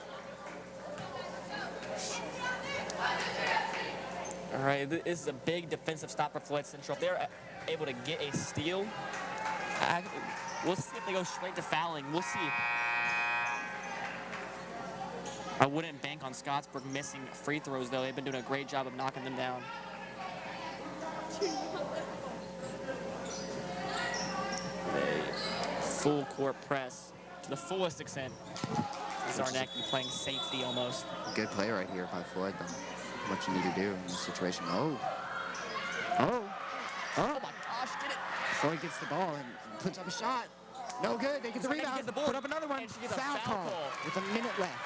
All right, this is a big defensive stop for Floyd Central. If they're able to get a steal, we'll see if they go straight to fouling. We'll see. I wouldn't bank on Scottsburg missing free throws, though. They've been doing a great job of knocking them down. A full court press to the fullest extent. Zarnecki playing safety almost. Good play right here by Floyd, though. What you need to do in this situation. Oh my gosh, get it. Floyd gets the ball and puts up a shot. No good. They get the rebound. Gets the ball. Put up another one. And she gets a foul call with a minute left.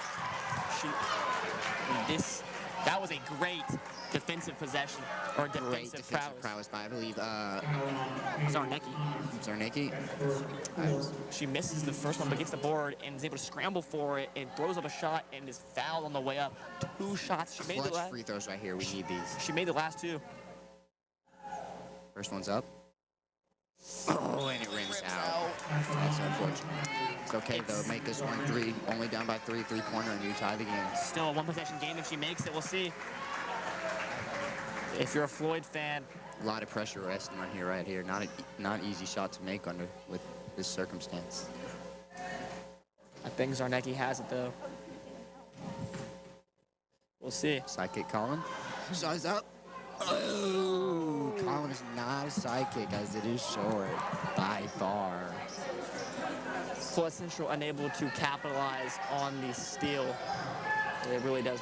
That was a great defensive possession, or defensive prowess by, I believe, Zarnecki. She misses the first one, but gets the board and is able to scramble for it and throws up a shot and is fouled on the way up. 2 shots. She made the last free throws right here. We need these. She made the last 2. First one's up. Oh, and it rims out. That's unfortunate. It's okay, though. Make this 1-3. Only down by 3, 3-pointer, and you tie the game. Still a 1-possession game. If she makes it, we'll see. If you're a Floyd fan. A lot of pressure resting right here. Not an easy shot to make with this circumstance. I think Zarnecki has it, though. We'll see. Sidekick Colin. Size up. Oh, Colin is not a sidekick, as it is short by far. Floyd Central unable to capitalize on the steal. It really does.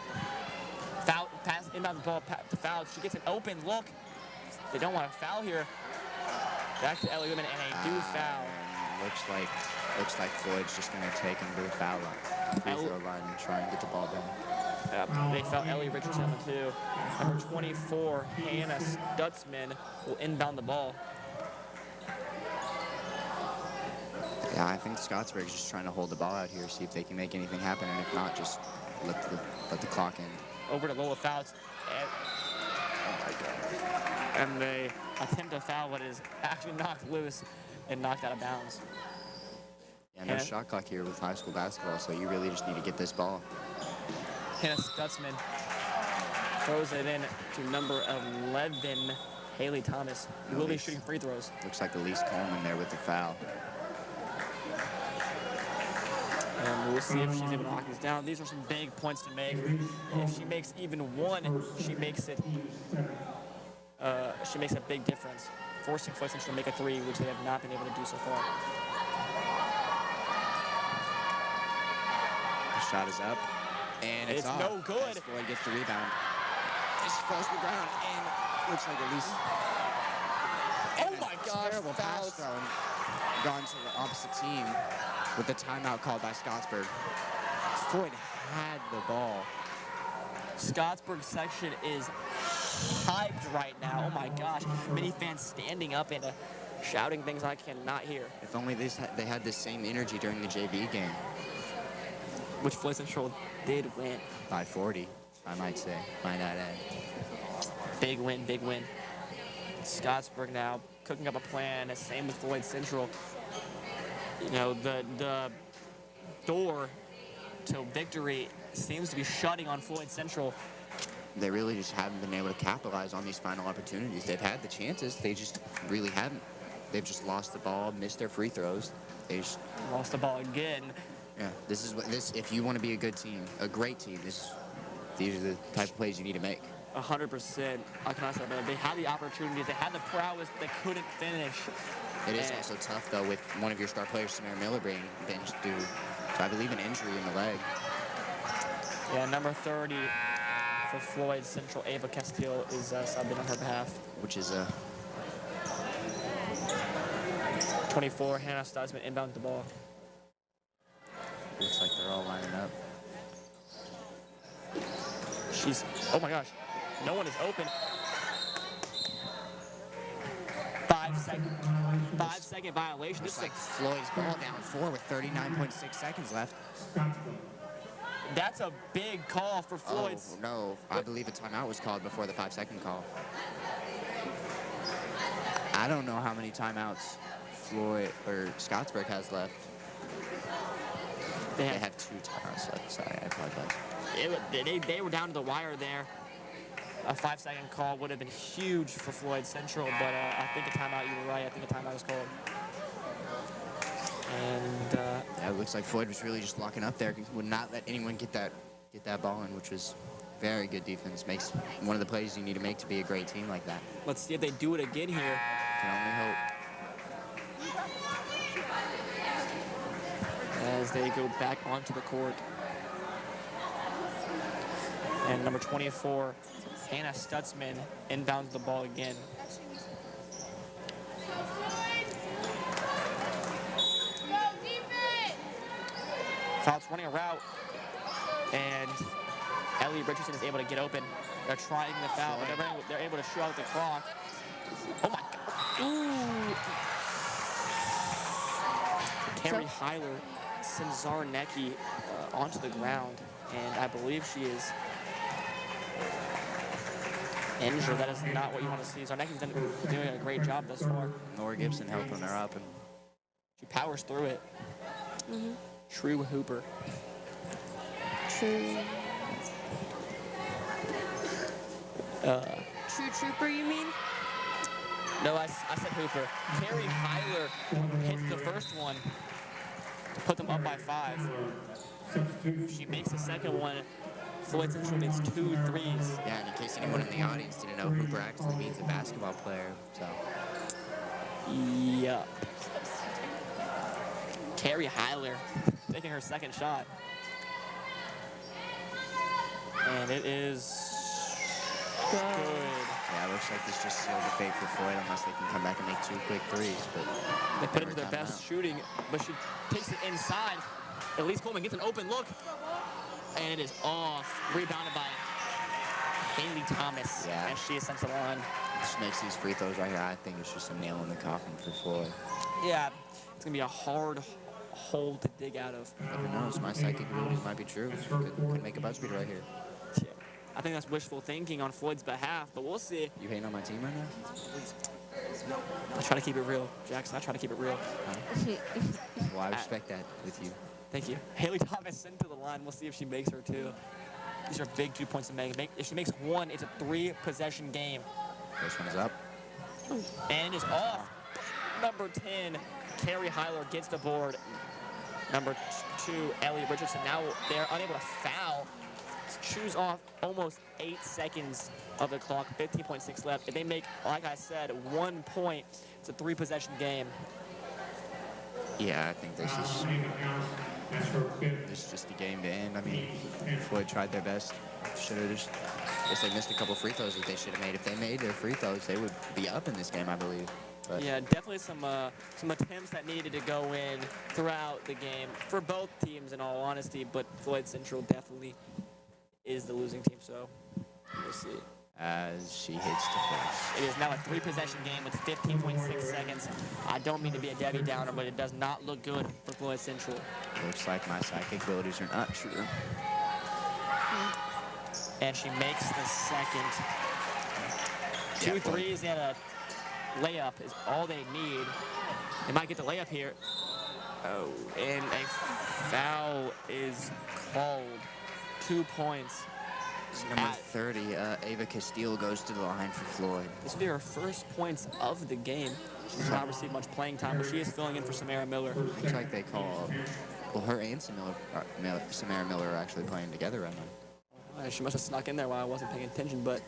Foul, pass, inbound the ball to foul. She gets an open look. They don't want to foul here. Back to Ellie Women, and a do foul. Looks like Looks like Floyd's just going to take him to the foul line, free throw line, and try and get the ball back. They foul Ellie Richardson too. Number 24, Hannah Stutzman, will inbound the ball. Yeah, I think Scottsburg is just trying to hold the ball out here, see if they can make anything happen, and if not, just let the clock end. Over to Lola Fouts. Oh my God. And they attempt a foul, but is actually knocked loose and knocked out of bounds. Yeah, no shot clock here with high school basketball, so you really just need to get this ball. Hannah Stutzman throws it in to number 11, Haley Thomas, who will be shooting free throws. Looks like Elise Coleman there with the foul. And we'll see if she's able to knock these down. These are some big points to make. If she makes even one, she makes it. She makes a big difference, forcing Floyd Central to make a three, which they have not been able to do so far. The shot is up, and it's off. No good. As Floyd gets the rebound. Just falls to the ground, and looks like Elise. Oh my gosh! Terrible pass throw, gone to the opposite team with the timeout called by Scottsburg. Floyd had the ball. Scottsburg section is hyped right now. Oh my gosh. Many fans standing up and shouting things I cannot hear. If only they had this same energy during the JV game. Which Floyd Central did win. By 40, I might say, might not add. Big win, big win. Scottsburg now cooking up a plan, same with Floyd Central. You know, the door to victory seems to be shutting on Floyd Central. They really just haven't been able to capitalize on these final opportunities. They've had the chances, they just really haven't. They've just lost the ball, missed their free throws. They just lost the ball again. Yeah, this is what if you want to be a good team, a great team, these are the type of plays you need to make. 100%. I cannot say that. They had the opportunities, they had the prowess, but they couldn't finish. It is also tough, though, with one of your star players, Samara Miller, being benched due to, I believe, an injury in the leg. Yeah, number 30 for Floyd Central, Ava Castile, is subbing on her behalf. Which is 24, Hannah Stutzman inbounds the ball. Looks like they're all lining up. Oh my gosh, no one is open. 5-second violation. This is like Floyd's ball down 4 with 39.6 seconds left. That's a big call for Floyd. Oh, no. I believe a timeout was called before the 5-second call. I don't know how many timeouts Floyd or Scottsburg has left. They have 2 timeouts left. Sorry, I apologize. They were down to the wire there. A 5-second call would have been huge for Floyd Central, but I think a timeout, you were right, I think a timeout was called. And yeah, it looks like Floyd was really just locking up there. Would not let anyone get that ball in, which was very good defense. Makes one of the plays you need to make to be a great team like that. Let's see if they do it again here. Can only hope. As they go back onto the court. And number 24, Hannah Stutzman, inbounds the ball again. Fouts running a route, and Ellie Richardson is able to get open. They're trying the foul, but they're able to shoot out the clock. Oh my God. Ooh. Carrie Heiler sends Zarnecki onto the ground, and I believe she is injured. That is not what you want to see. Zarnecki's doing a great job thus far. Nora Gibson helping her up, and she powers through it. Mm-hmm. True Hooper. True Trooper, you mean? No, I said Hooper. Carrie Heiler hits the first one to put them up by 5. She makes the second one. Floyd Central gets 2 threes. Yeah, and in case anyone in the audience didn't know, Hooper actually means a basketball player, so. Yup. Carrie Heiler taking her second shot. And it is good. Yeah, looks looks like this just sealed the fate for Floyd unless they can come back and make 2 quick threes. But They put it into their best shooting, but she takes it inside. Elise Coleman gets an open look, and it is off. Rebounded by Haley Thomas, Yeah. and she ascends to the line. She makes these free throws right here. I think it's just a nail in the coffin for Floyd. Yeah, it's going to be a hard hole to dig out of. Never knows. My psychic abilities might be true. Could make a buzz beater right here. Yeah. I think that's wishful thinking on Floyd's behalf, but we'll see. You hating on my team right now? I try to keep it real, Jackson. I try to keep it real. Well, I respect that with you. Thank you. Haley Thomas sent to the line. We'll see if she makes her two. These are big 2 points to make. If she makes one, it's a 3-possession game. First one's up. And is off. Number 10, Carrie Heiler gets the board. Number 2, Ellie Richardson. Now they're unable to foul. Chews off almost 8 seconds of the clock, 15.6 left. If they make, like I said, 1 point, it's a 3-possession game. Yeah, I think this is just the game to end. I mean, Floyd tried their best. Should have just, I guess they missed a couple free throws that they should have made. If they made their free throws, they would be up in this game, I believe. But Yeah, definitely some attempts that needed to go in throughout the game for both teams, in all honesty. But Floyd Central definitely is the losing team, so we'll see. as she hits the first. It is now a 3-possession game with 15.6 seconds. I don't mean to be a Debbie Downer, but it does not look good for Floyd Central. Looks like my psychic abilities are not true. And she makes the second. Two threes and a layup is all they need. They might get the layup here. Oh, and a foul is called. 2 points. Number 30, Ava Castile goes to the line for Floyd. This will be her first points of the game. She does not receive much playing time, but she is filling in for Samara Miller. Looks like they call, well, her and Samara Miller are actually playing together right now. She must have snuck in there while I wasn't paying attention, but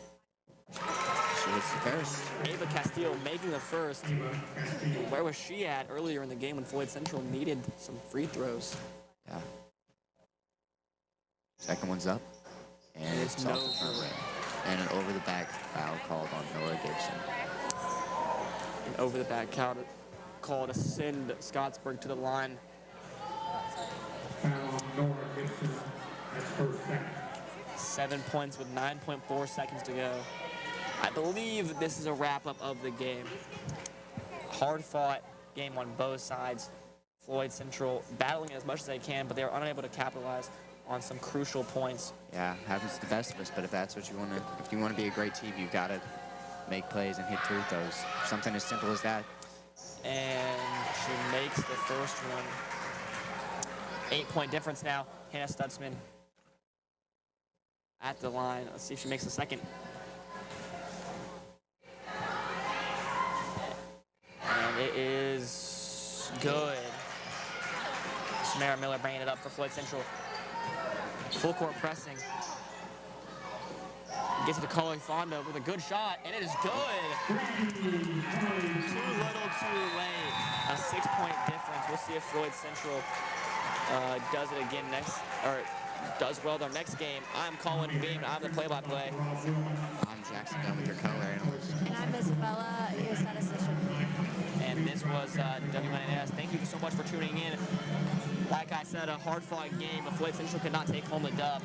She hits the first. Ava Castile making the first. Where was she at earlier in the game when Floyd Central needed some free throws? Yeah. Second one's up. And it's no off the front rim. And an over-the-back foul called on Nora Gibson. An over-the-back call to send Scottsburg to the line. Foul on Nora Gibson. That's first second. 7 points with 9.4 seconds to go. I believe this is a wrap-up of the game. Hard-fought game on both sides. Floyd Central battling as much as they can, but they're unable to capitalize on some crucial points. Yeah, happens to the best of us, but if that's what you want to, if you want to be a great team, you've got to make plays and hit free throws. Something as simple as that. And she makes the first one. 8-point difference now. Hannah Stutzman at the line. Let's see if she makes the second. And it is good. Samara Miller bringing it up for Floyd Central. Full court pressing. Gets it to Coley Fonda with a good shot, and it is good. Too little, too late. A 6-point difference. We'll see if Floyd Central does it again next, or does well their next game. I'm Colin Beam. I'm the play-by-play. I'm Jackson Dunn with your color analyst. And I'm Isabella, your statistician. And this was WNS. Thank you so much for tuning in. Like I said, a hard-fought game, but Floyd Central could not take home the dub.